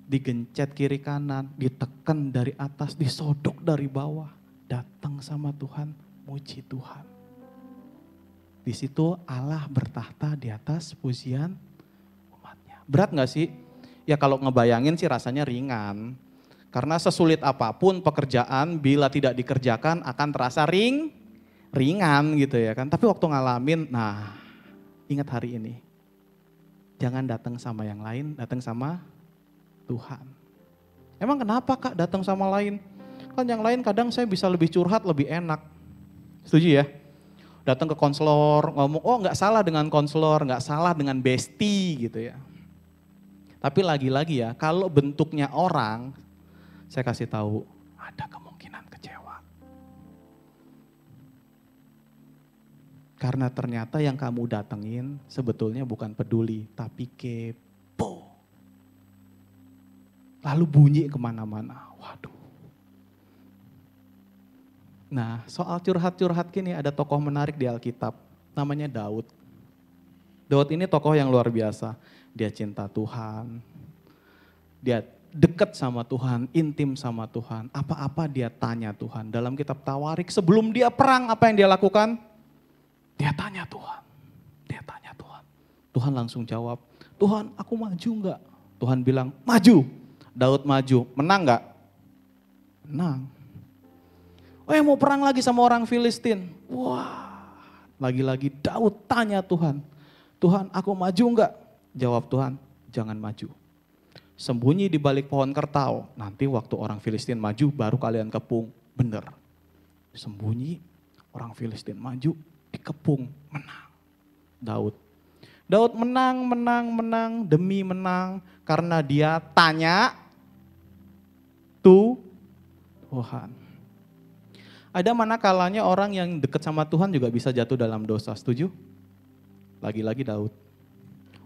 digencet kiri kanan, ditekan dari atas, disodok dari bawah. Datang sama Tuhan, muji Tuhan. Di situ Allah bertahta di atas pujian umatnya. Berat gak sih? Ya kalau ngebayangin sih rasanya ringan. Karena sesulit apapun pekerjaan bila tidak dikerjakan akan terasa ringan gitu ya kan. Tapi waktu ngalamin, nah ingat hari ini. Jangan datang sama yang lain, datang sama Tuhan. Emang kenapa Kak datang sama lain? Kan yang lain kadang saya bisa lebih curhat, lebih enak. Setuju ya? Datang ke konselor, ngomong, oh nggak salah dengan konselor, nggak salah dengan bestie gitu ya. Tapi lagi-lagi ya, kalau bentuknya orang, saya kasih tahu ada kemungkinan kecewa. Karena ternyata yang kamu datengin sebetulnya bukan peduli, tapi kepo. Lalu bunyi kemana-mana, waduh. Nah soal curhat-curhat gini ada tokoh menarik di Alkitab, namanya Daud. Daud ini tokoh yang luar biasa. Dia cinta Tuhan, dia dekat sama Tuhan, intim sama Tuhan. Apa-apa dia tanya Tuhan. Dalam kitab Tawarik sebelum dia perang apa yang dia lakukan? Dia tanya Tuhan, dia tanya Tuhan. Tuhan langsung jawab, Tuhan aku maju enggak? Tuhan bilang maju. Daud maju, menang enggak? Menang. Oh yang mau perang lagi sama orang Filistin. Wah, lagi-lagi Daud tanya Tuhan. Tuhan aku maju enggak? Jawab Tuhan, jangan maju. Sembunyi di balik pohon kertau. Nanti waktu orang Filistin maju baru kalian kepung. Bener. Sembunyi, orang Filistin maju, dikepung, menang. Daud. Daud menang demi menang. Karena dia tanya Tuhan. Tuhan. Ada mana kalanya orang yang dekat sama Tuhan juga bisa jatuh dalam dosa, setuju? Lagi-lagi Daud.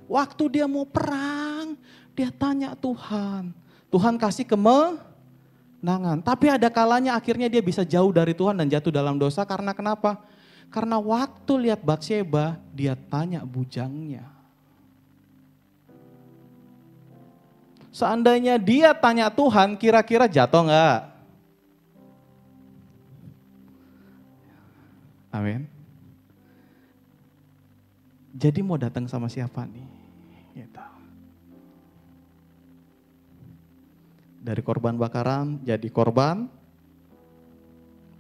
Waktu dia mau perang, dia tanya Tuhan. Tuhan kasih kemenangan. Tapi ada kalanya akhirnya dia bisa jauh dari Tuhan dan jatuh dalam dosa karena kenapa? Karena waktu lihat Batsheba, dia tanya bujangnya. Seandainya dia tanya Tuhan, kira-kira jatuh enggak? Amin. Jadi mau datang sama siapa nih? Gitu. Dari korban bakaran jadi korban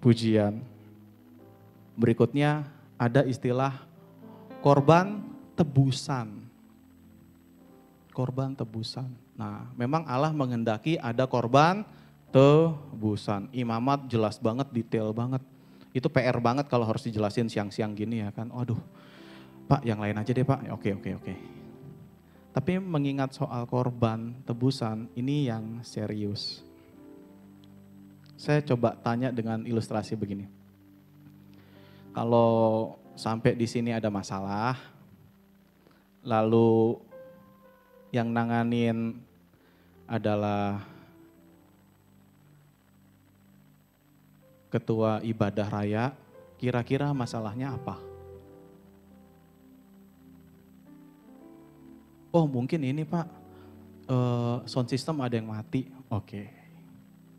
pujian. Berikutnya ada istilah korban tebusan. Korban tebusan. Nah, memang Allah menghendaki ada korban tebusan. Imamat jelas banget, detail banget. Itu PR banget kalau harus dijelasin siang-siang gini ya kan. Waduh, Pak yang lain aja deh Pak. Oke. Tapi mengingat soal korban tebusan, ini yang serius. Saya coba tanya dengan ilustrasi begini. Kalau sampai di sini ada masalah, lalu yang nanganin adalah ketua ibadah raya, kira-kira masalahnya apa? Oh mungkin ini Pak, sound system ada yang mati. Oke,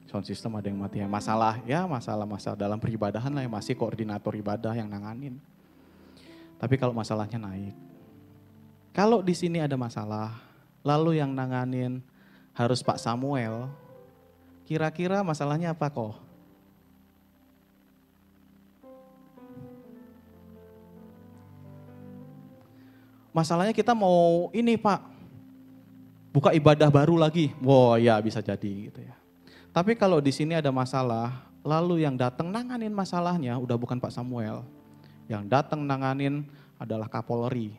sound system ada yang mati. Masalah dalam peribadahan lah yang masih koordinator ibadah yang nanganin. Tapi kalau masalahnya naik, kalau di sini ada masalah, lalu yang nanganin harus Pak Samuel, kira-kira masalahnya apa kok? Masalahnya kita mau ini Pak, buka ibadah baru lagi. Wow ya bisa jadi gitu ya. Tapi kalau di sini ada masalah, lalu yang datang nanganin masalahnya udah bukan Pak Samuel. Yang datang nanganin adalah Kapolri.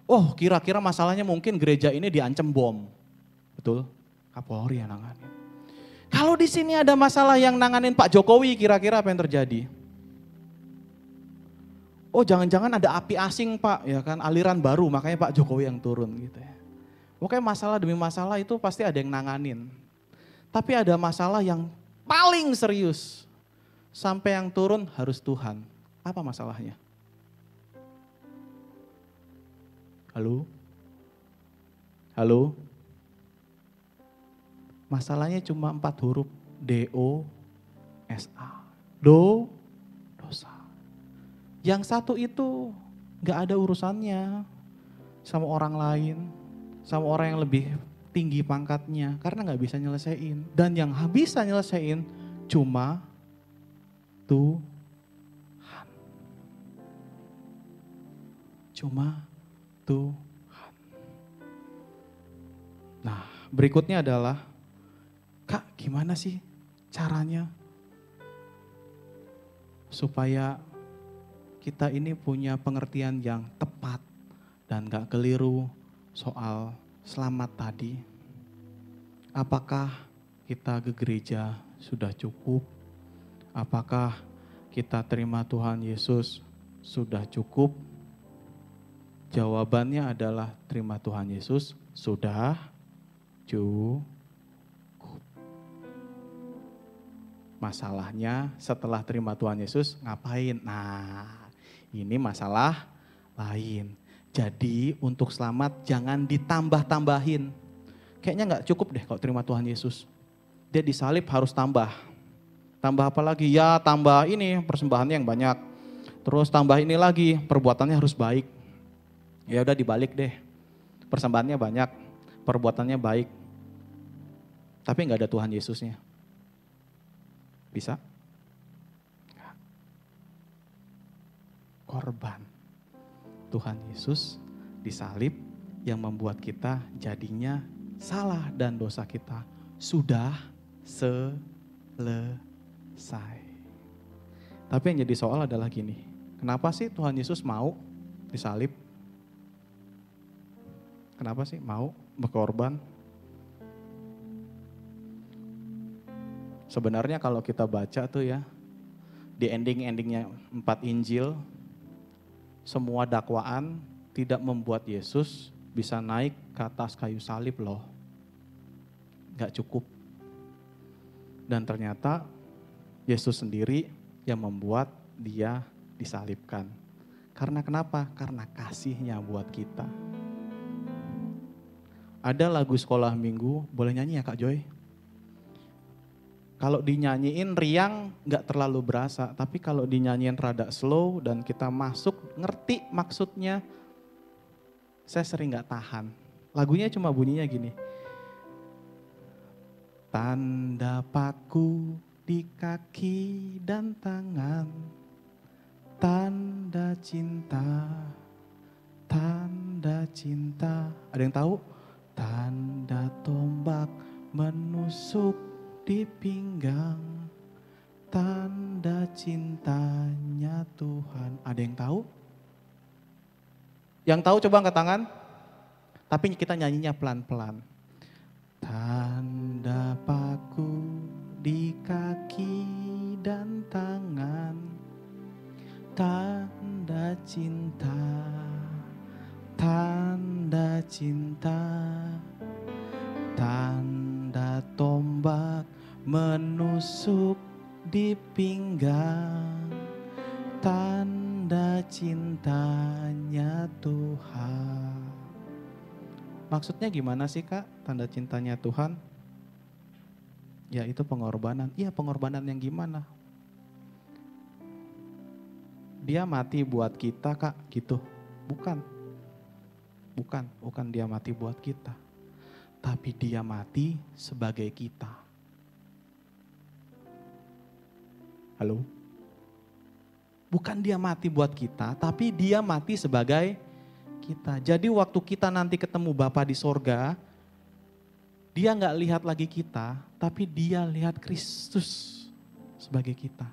Oh kira-kira masalahnya mungkin gereja ini diancam bom. Betul? Kapolri yang nanganin. Kalau di sini ada masalah yang nanganin Pak Jokowi, kira-kira apa yang terjadi? Oh jangan-jangan ada api asing Pak, ya kan aliran baru makanya Pak Jokowi yang turun gitu ya. Pokoknya masalah demi masalah itu pasti ada yang nanganin. Tapi ada masalah yang paling serius. Sampai yang turun harus Tuhan. Apa masalahnya? Halo? Halo? Masalahnya cuma 4 huruf. D-O-S-A. Dosa. Yang satu itu gak ada urusannya sama orang lain, sama orang yang lebih tinggi pangkatnya, karena gak bisa nyelesain. Dan yang bisa nyelesain cuma Tuhan. Cuma Tuhan. Nah berikutnya adalah, Kak gimana sih caranya supaya kita ini punya pengertian yang tepat dan gak keliru soal selamat tadi. Apakah kita ke gereja sudah cukup? Apakah kita terima Tuhan Yesus sudah cukup? Jawabannya adalah terima Tuhan Yesus sudah cukup. Masalahnya setelah terima Tuhan Yesus ngapain? Nah, ini masalah lain. Jadi untuk selamat jangan ditambah-tambahin. Kayaknya gak cukup deh kalau terima Tuhan Yesus. Dia disalib harus tambah. Tambah apa lagi? Ya tambah ini persembahannya yang banyak. Terus tambah ini lagi perbuatannya harus baik. Ya udah dibalik deh. Persembahannya banyak, perbuatannya baik. Tapi gak ada Tuhan Yesusnya. Bisa? Korban Tuhan Yesus disalib yang membuat kita jadinya salah dan dosa kita sudah selesai. Tapi yang jadi soal adalah gini, kenapa sih Tuhan Yesus mau disalib? Kenapa sih mau berkorban? Sebenarnya kalau kita baca tuh ya, di ending-endingnya 4 Injil, semua dakwaan tidak membuat Yesus bisa naik ke atas kayu salib loh. Gak cukup. Dan ternyata Yesus sendiri yang membuat dia disalibkan. Karena kenapa? Karena kasihnya buat kita. Ada lagu sekolah minggu, boleh nyanyi ya Kak Joy? Kalau dinyanyiin riang gak terlalu berasa, tapi kalau dinyanyiin rada slow dan kita masuk ngerti maksudnya, saya sering gak tahan. Lagunya cuma bunyinya gini. Tanda paku di kaki dan tangan, tanda cinta, tanda cinta. Ada yang tahu? Tanda tombak menusuk di pinggang, tanda cintanya Tuhan. Ada yang tahu? Yang tahu coba angkat tangan. Tapi kita nyanyinya pelan-pelan. Tanda paku di kaki dan tangan, tanda cinta, tanda cinta, tanda tombak menusuk di pinggang, tanda cintanya Tuhan. Maksudnya gimana sih Kak, tanda cintanya Tuhan? Ya itu pengorbanan. Iya, pengorbanan yang gimana? Dia mati buat kita Kak, gitu. Bukan dia mati buat kita. Tapi dia mati sebagai kita. Halo? Bukan dia mati buat kita, tapi dia mati sebagai kita. Jadi waktu kita nanti ketemu Bapa di sorga, dia nggak lihat lagi kita, tapi dia lihat Kristus sebagai kita.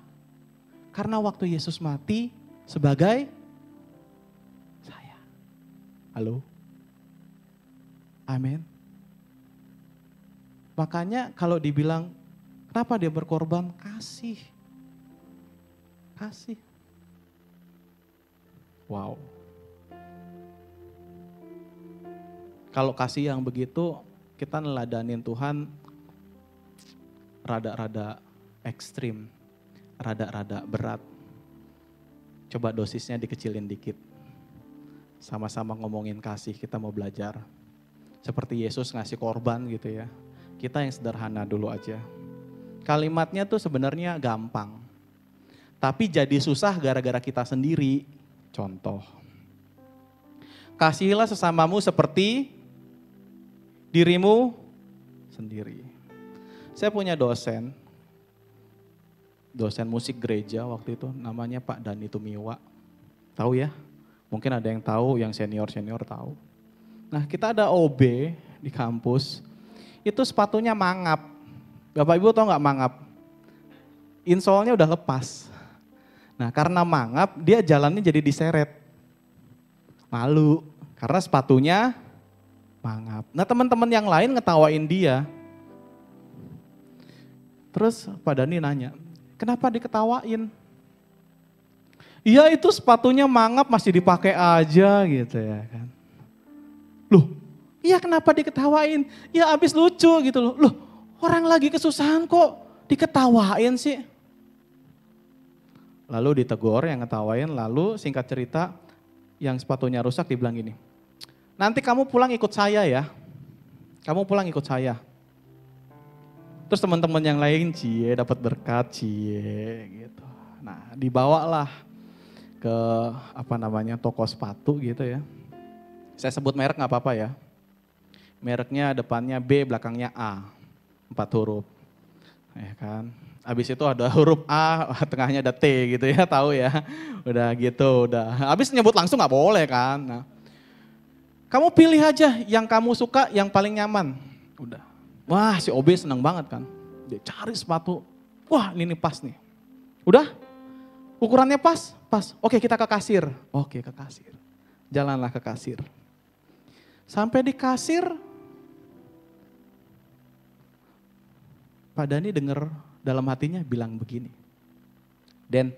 Karena waktu Yesus mati sebagai saya. Halo? Amin. Makanya kalau dibilang, kenapa dia berkorban? Kasih. Kasih. Wow. Kalau kasih yang begitu, kita neladanin Tuhan rada-rada ekstrim, rada-rada berat. Coba dosisnya dikecilin dikit. Sama-sama ngomongin kasih, kita mau belajar. Seperti Yesus ngasih korban gitu ya. Kita yang sederhana dulu aja. Kalimatnya tuh sebenarnya gampang. Tapi jadi susah gara-gara kita sendiri. Contoh. Kasihilah sesamamu seperti dirimu sendiri. Saya punya dosen musik gereja waktu itu, namanya Pak Dani Tumiwa. Tahu ya? Mungkin ada yang tahu, yang senior-senior tahu. Nah kita ada OB di kampus, itu sepatunya mangap. Bapak Ibu tahu nggak mangap? Insolnya udah lepas. Nah karena mangap, dia jalannya jadi diseret. Malu, karena sepatunya mangap. Nah teman-teman yang lain ngetawain dia. Terus Pak Dani nanya, kenapa diketawain? Iya itu sepatunya mangap masih dipakai aja gitu ya kan. Loh, iya kenapa diketawain? Ya abis lucu gitu loh. Loh, orang lagi kesusahan kok diketawain sih? Lalu ditegur yang ngetawain, lalu singkat cerita yang sepatunya rusak dibilang gini, nanti kamu pulang ikut saya ya. Kamu pulang ikut saya. Terus teman-teman yang lain dapat berkat gitu. Nah, dibawalah ke toko sepatu gitu ya. Saya sebut merek nggak apa-apa ya. Mereknya depannya B, belakangnya A. 4 huruf. Ya kan. Habis itu ada huruf A, tengahnya ada T gitu ya, tahu ya. Udah gitu, udah. Habis nyebut langsung nggak boleh kan. Nah, kamu pilih aja yang kamu suka, yang paling nyaman. Udah. Wah si OB senang banget kan. Dia cari sepatu. Wah ini pas nih. Udah? Ukurannya pas? Pas. Oke kita ke kasir. Oke ke kasir. Jalanlah ke kasir. Sampai di kasir, Pak Dani denger dalam hatinya bilang begini. Den,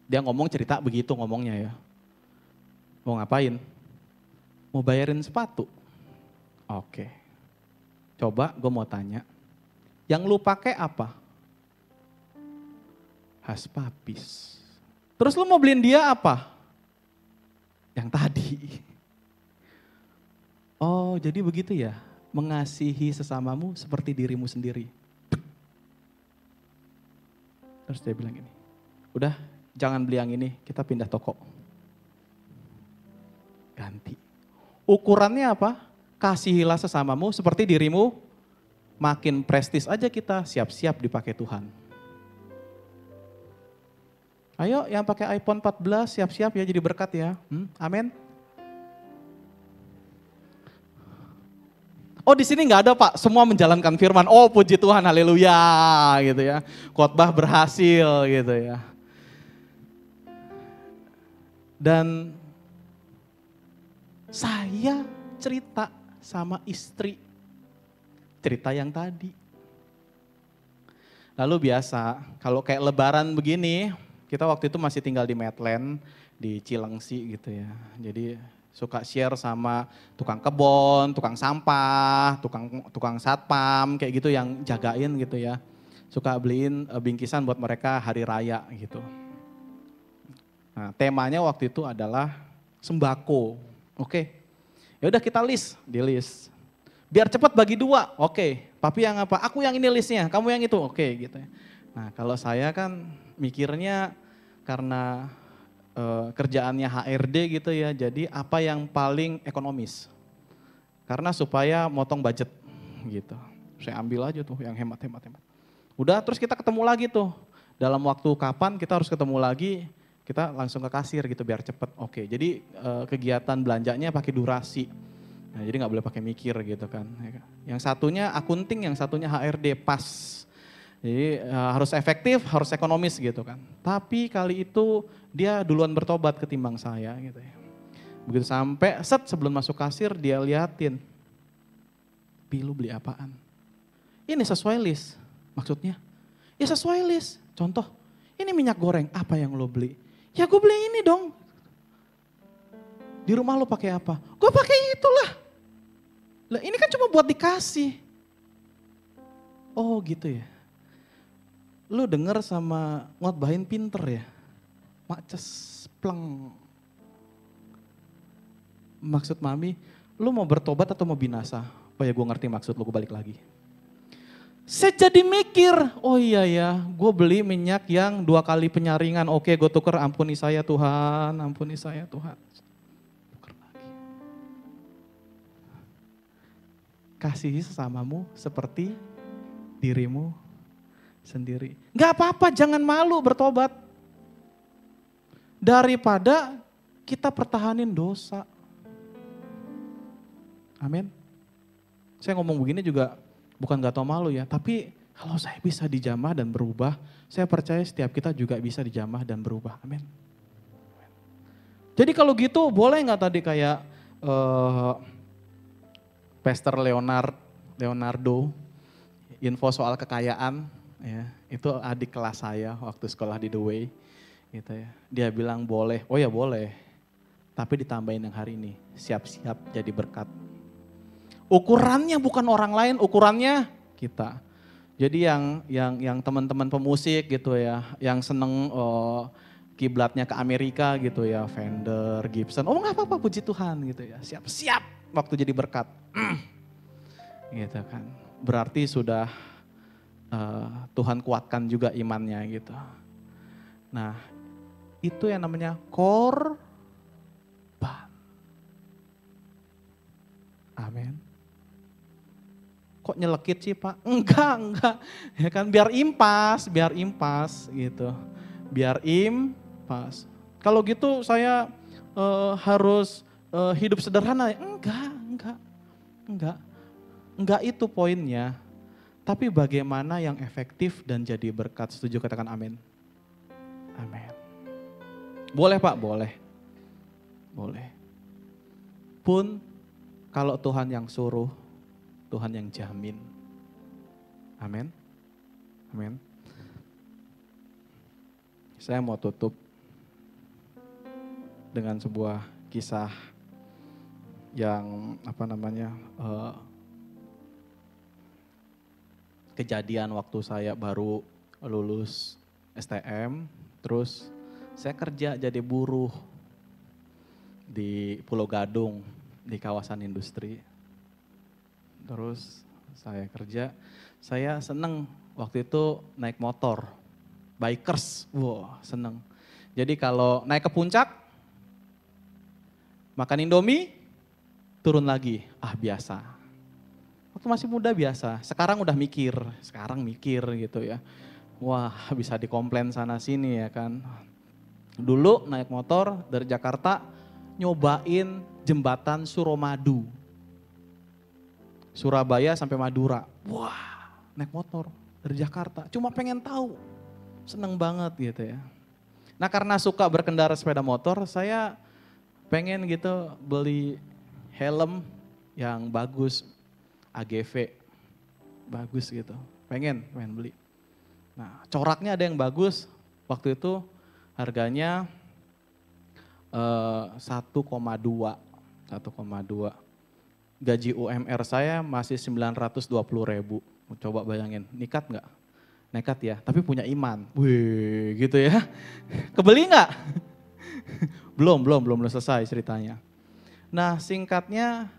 dia ngomong cerita begitu ngomongnya ya. Mau ngapain? Mau bayarin sepatu. Oke. Coba gue mau tanya. Yang lu pakai apa? Hush Puppies. Terus lu mau beliin dia apa? Yang tadi. Oh, jadi begitu ya. Mengasihi sesamamu seperti dirimu sendiri. Terus dia bilang gini. Udah, jangan beli yang ini, kita pindah toko. Ganti. Ukurannya apa? Kasihilah sesamamu seperti dirimu. Makin prestis aja kita, siap-siap dipakai Tuhan. Ayo yang pakai iPhone 14 siap-siap ya jadi berkat ya. Amin. Oh di sini nggak ada Pak, semua menjalankan firman. Oh puji Tuhan, haleluya gitu ya. Khotbah berhasil gitu ya. Dan saya cerita sama istri, cerita yang tadi. Lalu biasa, kalau kayak lebaran begini, kita waktu itu masih tinggal di Medland, di Cilengsi gitu ya. Jadi suka share sama tukang kebon, tukang sampah, tukang satpam, kayak gitu yang jagain gitu ya. Suka beliin bingkisan buat mereka hari raya gitu. Nah, temanya waktu itu adalah sembako. Oke. Ya udah kita di list. Biar cepat bagi 2. Oke. Papi yang apa? Aku yang ini listnya, kamu yang itu. Oke, gitu ya. Nah, kalau saya kan mikirnya karena kerjaannya HRD gitu ya, jadi apa yang paling ekonomis. Karena supaya motong budget gitu. Saya ambil aja tuh yang hemat. Udah terus kita ketemu lagi tuh. Dalam waktu kapan kita harus ketemu lagi, kita langsung ke kasir gitu biar cepet. Oke, jadi kegiatan belanjanya pakai durasi. Nah, jadi nggak boleh pakai mikir gitu kan. Yang satunya akunting, yang satunya HRD pas. Jadi harus efektif, harus ekonomis gitu kan. Tapi kali itu dia duluan bertobat ketimbang saya gitu ya. Begitu sampai sebelum masuk kasir dia liatin. Pi lu beli apaan? Ini sesuai list. Maksudnya? Ya sesuai list. Contoh, ini minyak goreng, apa yang lo beli? Ya gue beli ini dong. Di rumah lo pakai apa? Gue pakai itulah. Lah ini kan cuma buat dikasih. Oh gitu ya. Lu denger sama ngotbahin pinter ya. Maces pleng. Maksud mami, lu mau bertobat atau mau binasa? Oh ya gue ngerti maksud lu, gue balik lagi. Saya jadi mikir, oh iya ya, gue beli minyak yang 2 kali penyaringan. Oke gue tuker, ampuni saya Tuhan, ampuni saya Tuhan. Tuker lagi. Kasihi sesamamu seperti dirimu sendiri. Gak apa-apa, jangan malu bertobat. Daripada kita pertahanin dosa. Amin. Saya ngomong begini juga bukan gak tau malu ya, tapi kalau saya bisa dijamah dan berubah, saya percaya setiap kita juga bisa dijamah dan berubah. Amin. Jadi kalau gitu boleh gak tadi kayak Pastor Leonardo, info soal kekayaan, ya, itu adik kelas saya waktu sekolah di The Way. Gitu ya. Dia bilang boleh, oh ya boleh, tapi ditambahin yang hari ini, siap-siap jadi berkat. Ukurannya bukan orang lain, ukurannya kita. Jadi yang teman-teman pemusik gitu ya, yang seneng kiblatnya ke Amerika gitu ya, Fender, Gibson, oh nggak apa-apa puji Tuhan gitu ya, siap-siap waktu jadi berkat. Gitu kan, berarti sudah Tuhan kuatkan juga imannya gitu. Nah itu yang namanya korban. Amin. Kok nyelekit sih Pak? Enggak. Ya kan biar impas gitu. Biar impas. Kalau gitu saya harus hidup sederhana. Enggak itu poinnya. Tapi bagaimana yang efektif dan jadi berkat. Setuju katakan amin. Amin. Boleh Pak? Boleh. Pun kalau Tuhan yang suruh, Tuhan yang jamin. Amin. Saya mau tutup dengan sebuah kisah yang kejadian waktu saya baru lulus STM, terus saya kerja jadi buruh di Pulau Gadung, di kawasan industri. Terus saya kerja, saya seneng waktu itu naik motor, bikers, wow seneng. Jadi kalau naik ke puncak, makan Indomie, turun lagi, biasa. Waktu masih muda biasa, sekarang udah mikir gitu ya. Wah bisa dikomplain sana sini ya kan. Dulu naik motor dari Jakarta, nyobain jembatan Suramadu. Surabaya sampai Madura. Wah, naik motor dari Jakarta. Cuma pengen tahu. Seneng banget gitu ya. Nah karena suka berkendara sepeda motor, saya pengen gitu beli helm yang bagus. AGV. Bagus gitu. Pengen beli. Nah coraknya ada yang bagus. Waktu itu harganya 1,2. Gaji UMR saya masih 920.000. Coba bayangin, nekat nggak? Nekat ya, tapi punya iman. Wih, gitu ya. Kebeli nggak? Belum selesai ceritanya. Nah singkatnya,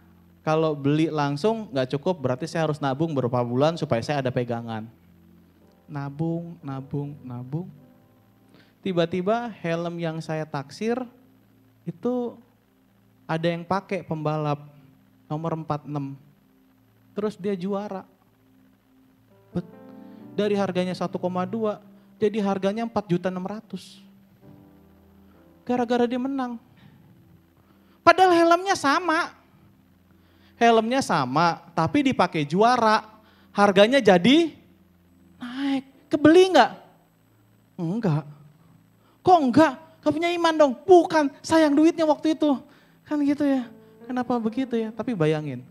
kalau beli langsung nggak cukup, berarti saya harus nabung beberapa bulan supaya saya ada pegangan. Nabung. Tiba-tiba helm yang saya taksir itu ada yang pakai pembalap nomor 46. Terus dia juara. Dari harganya 1,2 jadi harganya 4.600.000. Gara-gara dia menang. Padahal helmnya sama, tapi dipakai juara. Harganya jadi naik. Kebeli enggak? Enggak. Kok enggak? Gak punya iman dong. Bukan, sayang duitnya waktu itu. Kan gitu ya. Kenapa begitu ya? Tapi bayangin.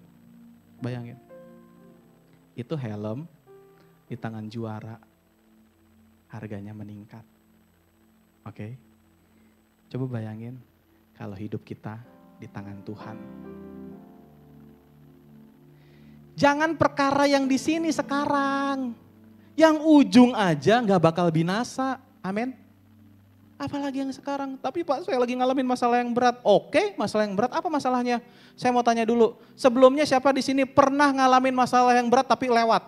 Itu helm di tangan juara. Harganya meningkat. Oke. Coba bayangin kalau hidup kita di tangan Tuhan. Jangan perkara yang di sini sekarang. Yang ujung aja gak bakal binasa. Amin. Apalagi yang sekarang. Tapi Pak, saya lagi ngalamin masalah yang berat. Oke, masalah yang berat. Apa masalahnya? Saya mau tanya dulu. Sebelumnya siapa di sini pernah ngalamin masalah yang berat tapi lewat?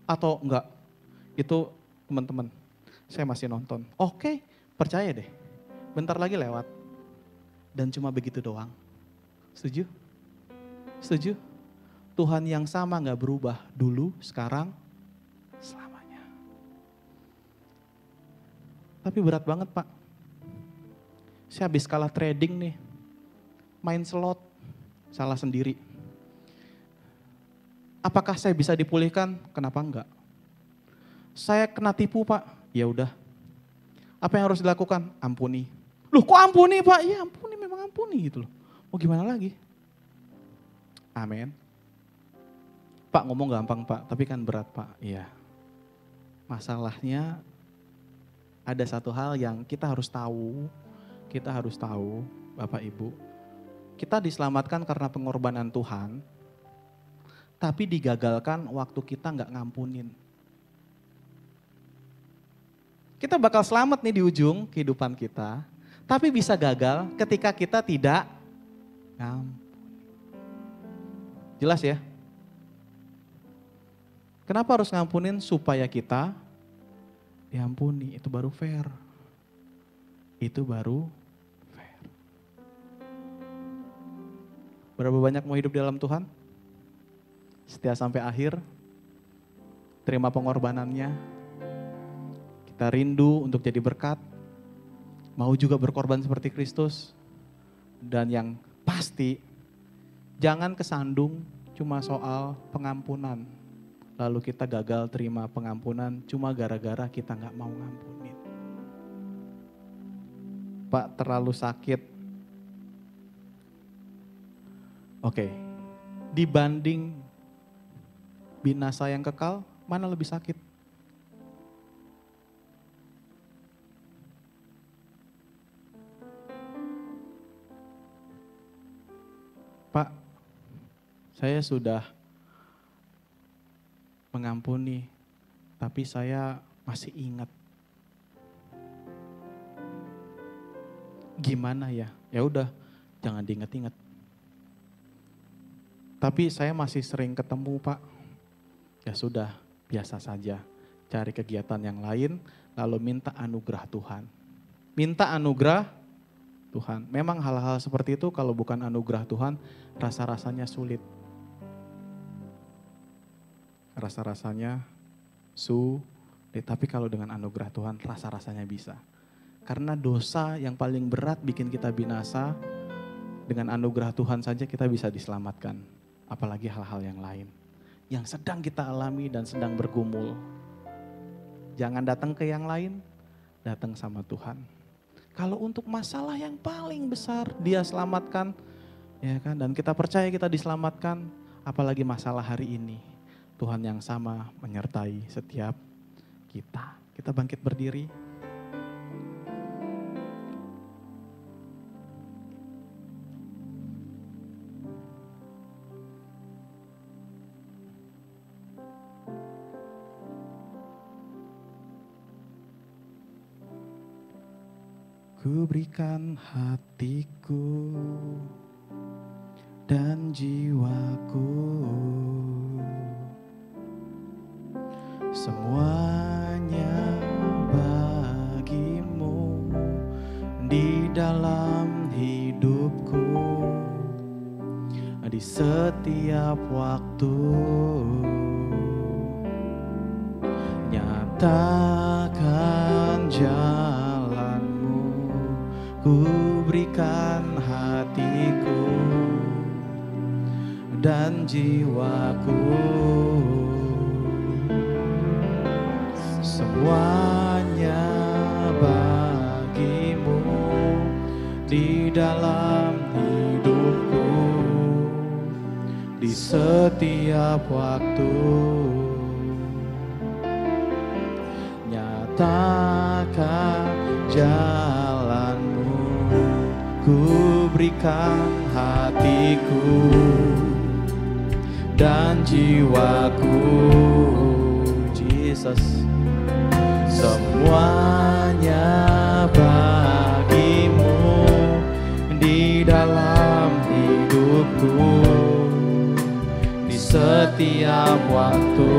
Atau enggak? Itu teman-teman. Saya masih nonton. Oke, percaya deh. Bentar lagi lewat. Dan cuma begitu doang. Setuju? Setuju? Tuhan yang sama gak berubah. Dulu, sekarang, selamanya. Tapi berat banget Pak. Saya habis kalah trading nih. Main slot. Salah sendiri. Apakah saya bisa dipulihkan? Kenapa enggak? Saya kena tipu Pak. Ya udah. Apa yang harus dilakukan? Ampuni. Loh kok ampuni Pak? Ya ampuni, memang ampuni gitu loh. Mau gimana lagi? Amin. Pak ngomong gampang Pak, tapi kan berat Pak. Iya. Masalahnya ada satu hal yang kita harus tahu, Bapak Ibu. Kita diselamatkan karena pengorbanan Tuhan, tapi digagalkan waktu kita nggak ngampunin. Kita bakal selamat nih di ujung kehidupan kita, tapi bisa gagal ketika kita tidak ngampun. Jelas ya? Kenapa harus ngampunin? Supaya kita diampuni, itu baru fair. Itu baru fair. Berapa banyak mau hidup di dalam Tuhan? Setia sampai akhir, terima pengorbanannya. Kita rindu untuk jadi berkat, mau juga berkorban seperti Kristus. Dan yang pasti, jangan kesandung cuma soal pengampunan. Lalu kita gagal terima pengampunan cuma gara-gara kita gak mau ngampunin. Pak, terlalu sakit. Oke, dibanding binasa yang kekal, mana lebih sakit? Saya sudah mengampuni, tapi saya masih ingat. Gimana ya? Ya udah, jangan diingat-ingat. Tapi saya masih sering ketemu, Pak. Ya sudah, biasa saja. Cari kegiatan yang lain, lalu minta anugerah Tuhan. Minta anugerah Tuhan. Memang hal-hal seperti itu kalau bukan anugerah Tuhan, rasa-rasanya sulit. Rasa-rasanya sulit. Tapi kalau dengan anugerah Tuhan, rasa-rasanya bisa. Karena dosa yang paling berat bikin kita binasa, dengan anugerah Tuhan saja kita bisa diselamatkan. Apalagi hal-hal yang lain yang sedang kita alami dan sedang bergumul. Jangan datang ke yang lain, datang sama Tuhan. Kalau untuk masalah yang paling besar Dia selamatkan, ya kan? Dan kita percaya kita diselamatkan, apalagi masalah hari ini. Tuhan yang sama menyertai setiap kita. Kita bangkit berdiri. Ku berikan hatiku dan jiwaku, semuanya bagimu di dalam hidupku, di setiap waktu. Nyatakan jalanmu, ku berikan hatiku dan jiwaku, semuanya bagimu di dalam hidupku, di setiap waktu. Nyatakan jalanmu, ku berikan hatiku dan jiwaku, Jesus. Semuanya bagimu di dalam hidupku, di setiap waktu.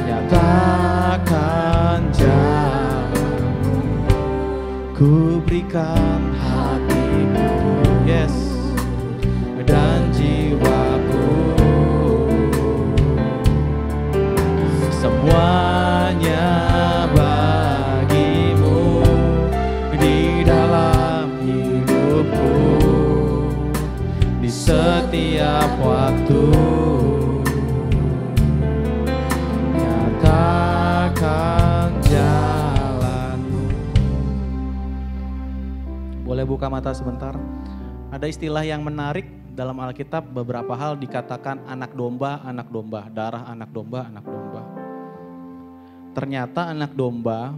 Nyatakan jalanmu, ku berikan hatiku, yes, dan jiwaku, semuanya bagimu di dalam hidupku, di setiap waktu. Nyatakan jalanmu. Boleh buka mata sebentar? Ada istilah yang menarik dalam Alkitab, beberapa hal dikatakan anak domba, darah anak domba, anak domba. Ternyata anak domba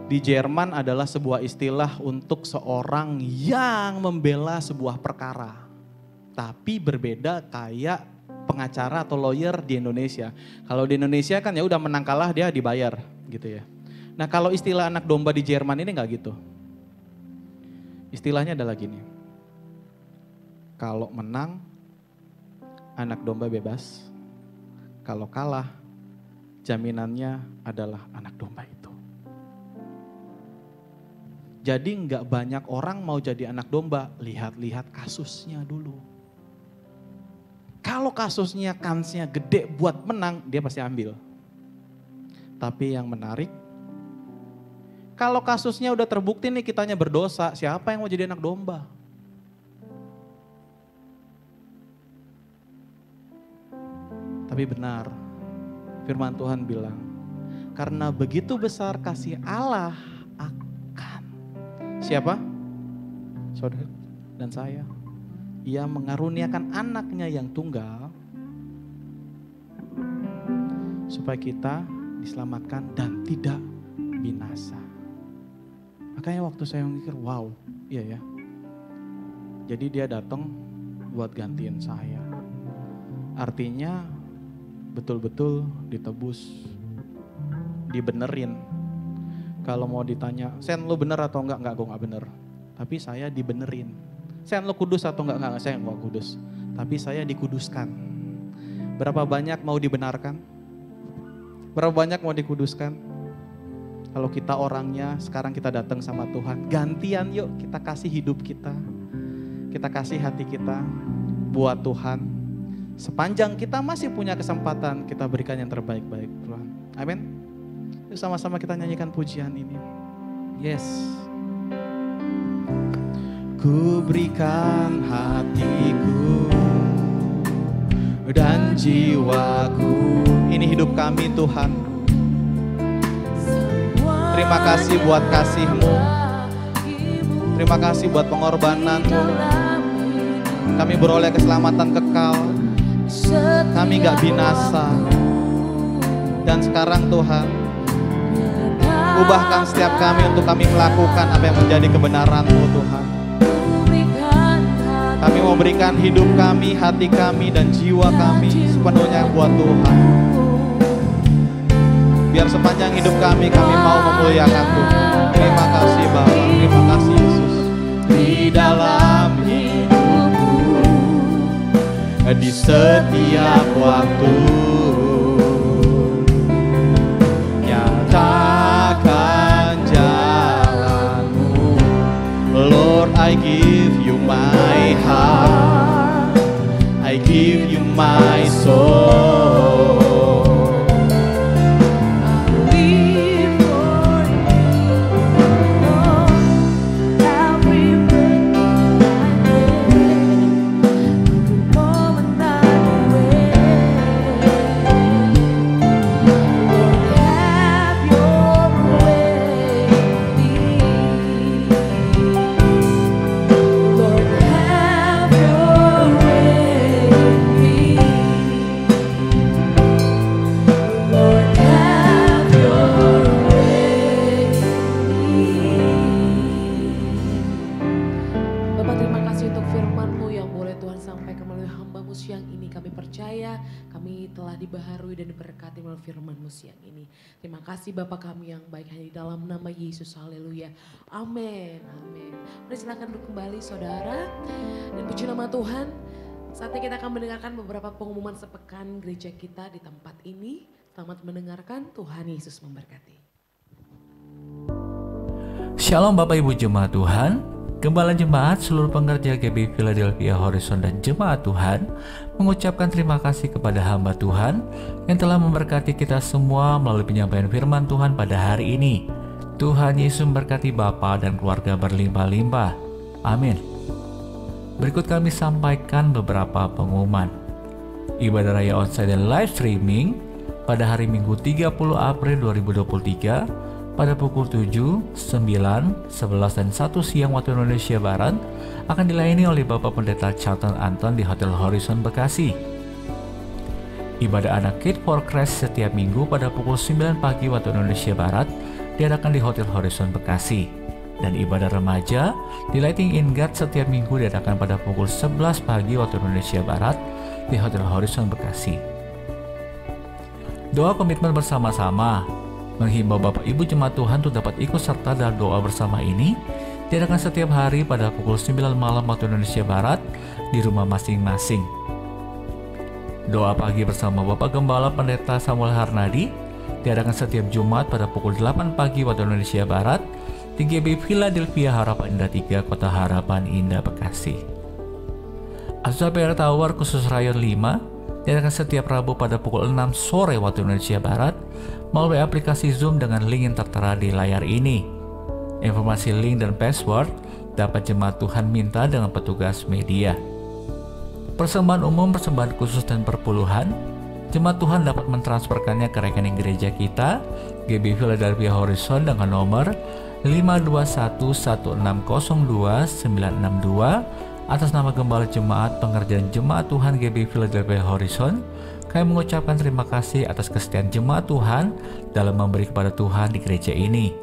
di Jerman adalah sebuah istilah untuk seorang yang membela sebuah perkara. Tapi berbeda kayak pengacara atau lawyer di Indonesia. Kalau di Indonesia kan ya udah menang kalah dia dibayar gitu ya. Nah kalau istilah anak domba di Jerman ini enggak gitu. Istilahnya adalah gini. Kalau menang, anak domba bebas. Kalau kalah, jaminannya adalah anak domba itu. Jadi nggak banyak orang mau jadi anak domba, lihat-lihat kasusnya dulu. Kalau kasusnya kansnya gede buat menang, dia pasti ambil. Tapi yang menarik, kalau kasusnya udah terbukti nih kitanya berdosa, siapa yang mau jadi anak domba? Tapi benar, firman Tuhan bilang, karena begitu besar kasih Allah akan siapa? Saudara dan saya. Ia mengaruniakan anaknya yang tunggal supaya kita diselamatkan dan tidak binasa. Makanya waktu saya mikir, wow, iya ya. Jadi dia datang buat gantiin saya. Artinya betul-betul ditebus, dibenerin. Kalau mau ditanya, Sen lu bener atau enggak? Enggak, gue enggak bener. Tapi saya dibenerin. Sen lu kudus atau enggak? Enggak, saya enggak kudus. Tapi saya dikuduskan. Berapa banyak mau dibenarkan? Berapa banyak mau dikuduskan? Kalau kita orangnya, sekarang kita datang sama Tuhan. Gantian yuk, kita kasih hidup kita. Kita kasih hati kita buat Tuhan. Sepanjang kita masih punya kesempatan, kita berikan yang terbaik-baik Tuhan. Amin. Yuk sama-sama kita nyanyikan pujian ini. Yes. Ku berikan hatiku dan jiwaku. Ini hidup kami Tuhan. Terima kasih buat kasih-Mu. Terima kasih buat pengorbanan-Mu. Kami beroleh keselamatan kekal. Kami gak binasa. Dan sekarang Tuhan, ubahkan setiap kami untuk kami melakukan apa yang menjadi kebenaran-Mu Tuhan. Kami mau berikan hidup kami, hati kami, dan jiwa kami sepenuhnya buat Tuhan. Biar sepanjang hidup kami mau memuliakan Tuhan. Terima kasih Bapa, terima kasih Yesus. Di dalam hidupku, di setiap waktu, nyatakan jalan-Mu. Lord, I give you my heart, I give you my soul. Siang ini. Terima kasih Bapak kami yang baik, hanya di dalam nama Yesus. Haleluya. Amin. Amin. Mari silakan duduk kembali saudara. Dan puji nama Tuhan. Saatnya kita akan mendengarkan beberapa pengumuman sepekan gereja kita di tempat ini. Selamat mendengarkan. Tuhan Yesus memberkati. Shalom Bapak Ibu Jemaat Tuhan. Gembala Jemaat, seluruh pengerja GB Philadelphia Horizon dan Jemaat Tuhan mengucapkan terima kasih kepada hamba Tuhan yang telah memberkati kita semua melalui penyampaian firman Tuhan pada hari ini. Tuhan Yesus memberkati Bapa dan keluarga berlimpah-limpah. Amin. Berikut kami sampaikan beberapa pengumuman. Ibadah Raya Onsite dan live streaming pada hari Minggu 30 April 2023 pada pukul 7, 9, 11, dan 1 siang waktu Indonesia Barat akan dilayani oleh Bapak Pendeta Charlton Anton di Hotel Horizon Bekasi. Ibadah anak Kid for Christ setiap minggu pada pukul 9 pagi waktu Indonesia Barat diadakan di Hotel Horizon Bekasi. Dan ibadah remaja di Lighting in God setiap minggu diadakan pada pukul 11 pagi waktu Indonesia Barat di Hotel Horizon Bekasi. Doa komitmen bersama-sama menghimbau Bapak Ibu Jemaat Tuhan untuk dapat ikut serta dalam doa bersama ini diadakan setiap hari pada pukul 9 malam waktu Indonesia Barat di rumah masing-masing. Doa pagi bersama Bapak Gembala Pendeta Samuel Harnadi diadakan setiap Jumat pada pukul 8 pagi waktu Indonesia Barat di GB Philadelphia Harapan Indah 3 Kota Harapan Indah Bekasi. Azusa PR Tower khusus Rayon 5 diadakan setiap Rabu pada pukul 6 sore waktu Indonesia Barat melalui aplikasi Zoom dengan link yang tertera di layar ini. Informasi link dan password dapat Jemaat Tuhan minta dengan petugas media. Persembahan umum, persembahan khusus, dan perpuluhan, Jemaat Tuhan dapat mentransferkannya ke rekening gereja kita, GB Philadelphia Horizon dengan nomor 5211602962 atas nama Gembala Jemaat Pengerjaan Jemaat Tuhan GB Philadelphia Horizon. Kami mengucapkan terima kasih atas kesetiaan Jemaat Tuhan dalam memberi kepada Tuhan di gereja ini.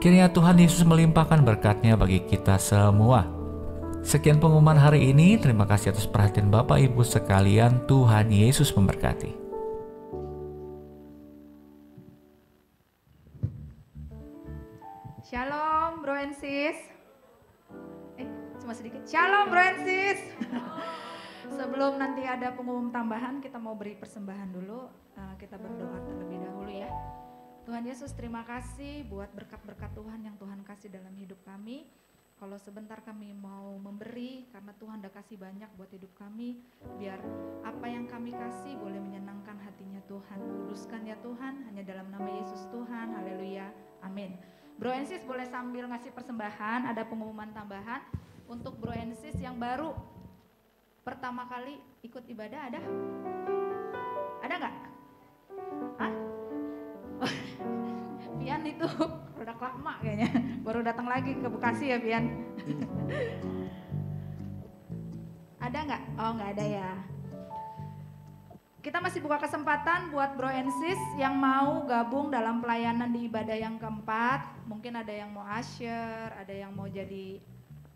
Kiranya Tuhan Yesus melimpahkan berkat-Nya bagi kita semua. Sekian pengumuman hari ini. Terima kasih atas perhatian Bapak Ibu sekalian. Tuhan Yesus memberkati. Shalom bro and sis. Cuma sedikit. Shalom bro and sis. Sebelum nanti ada pengumuman tambahan, kita mau beri persembahan dulu. Kita berdoa terlebih dahulu ya. Tuhan Yesus, terima kasih buat berkat-berkat Tuhan yang Tuhan kasih dalam hidup kami. Kalau sebentar kami mau memberi, karena Tuhan udah kasih banyak buat hidup kami, biar apa yang kami kasih boleh menyenangkan hatinya Tuhan. Kuduskan ya Tuhan, hanya dalam nama Yesus Tuhan, haleluya, amin. Bro and sis boleh sambil ngasih persembahan, ada pengumuman tambahan untuk bro and sis yang baru pertama kali ikut ibadah, ada? Ada nggak? Hah? Pian itu produk lama kayaknya, baru datang lagi ke Bekasi ya Pian. Ada nggak? Oh nggak ada ya. Kita masih buka kesempatan buat bro and sis yang mau gabung dalam pelayanan di ibadah yang keempat. Mungkin ada yang mau usher, ada yang mau jadi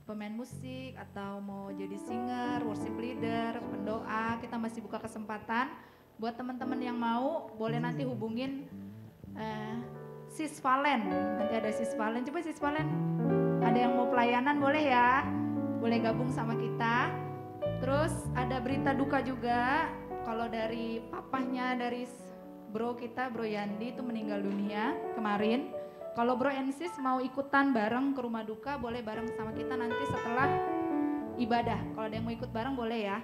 pemain musik, atau mau jadi singer, worship leader, pendoa. Kita masih buka kesempatan. Buat teman-teman yang mau, boleh nanti hubungin Sis Valen. Nanti ada Sis Valen. Coba Sis Valen, ada yang mau pelayanan boleh ya? Boleh gabung sama kita. Terus ada berita duka juga. Kalau dari papahnya dari bro kita, Bro Yandi itu meninggal dunia kemarin. Kalau bro and sis mau ikutan bareng ke rumah duka, boleh bareng sama kita nanti setelah ibadah. Kalau ada yang mau ikut bareng boleh ya.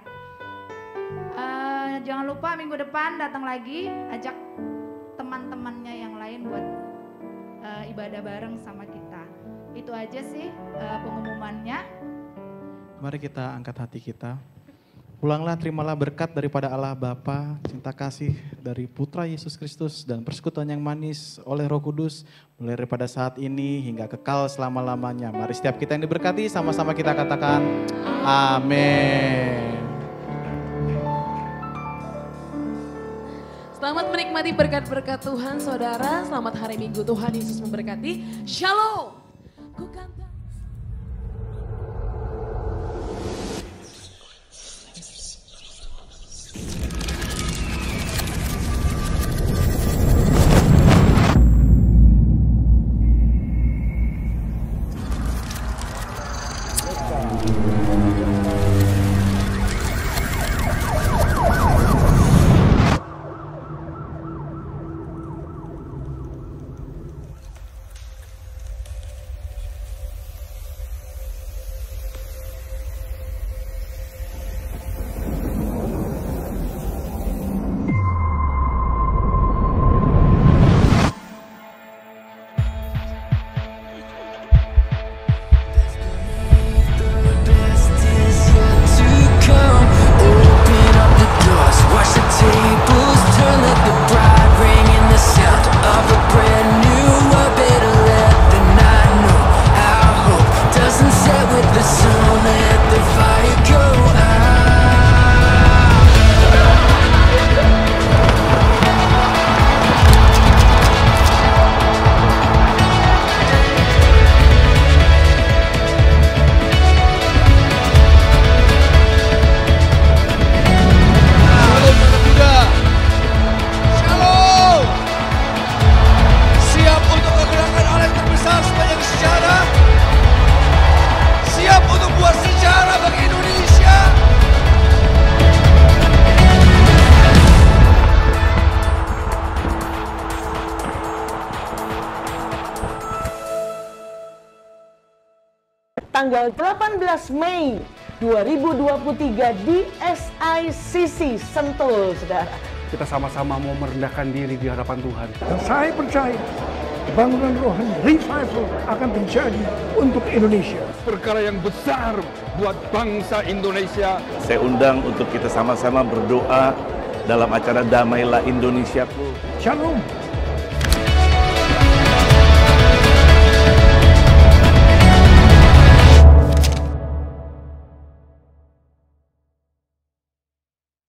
Jangan lupa minggu depan datang lagi, ajak teman-temannya yang lain buat ibadah bareng sama kita. Itu aja sih pengumumannya. Mari kita angkat hati kita. Pulanglah, terimalah berkat daripada Allah Bapa, cinta kasih dari Putra Yesus Kristus, dan persekutuan yang manis oleh Roh Kudus, mulai daripada saat ini hingga kekal selama-lamanya. Mari setiap kita yang diberkati, sama-sama kita katakan amin. Selamat menikmati berkat-berkat Tuhan saudara. Selamat hari Minggu, Tuhan Yesus memberkati. Shalom. Tanggal 18 Mei 2023 di SICC Sentul, saudara. Kita sama-sama mau merendahkan diri di hadapan Tuhan. Dan saya percaya bangunan rohani revival akan terjadi untuk Indonesia. Perkara yang besar buat bangsa Indonesia. Saya undang untuk kita sama-sama berdoa dalam acara Damailah Indonesiaku. Shalom.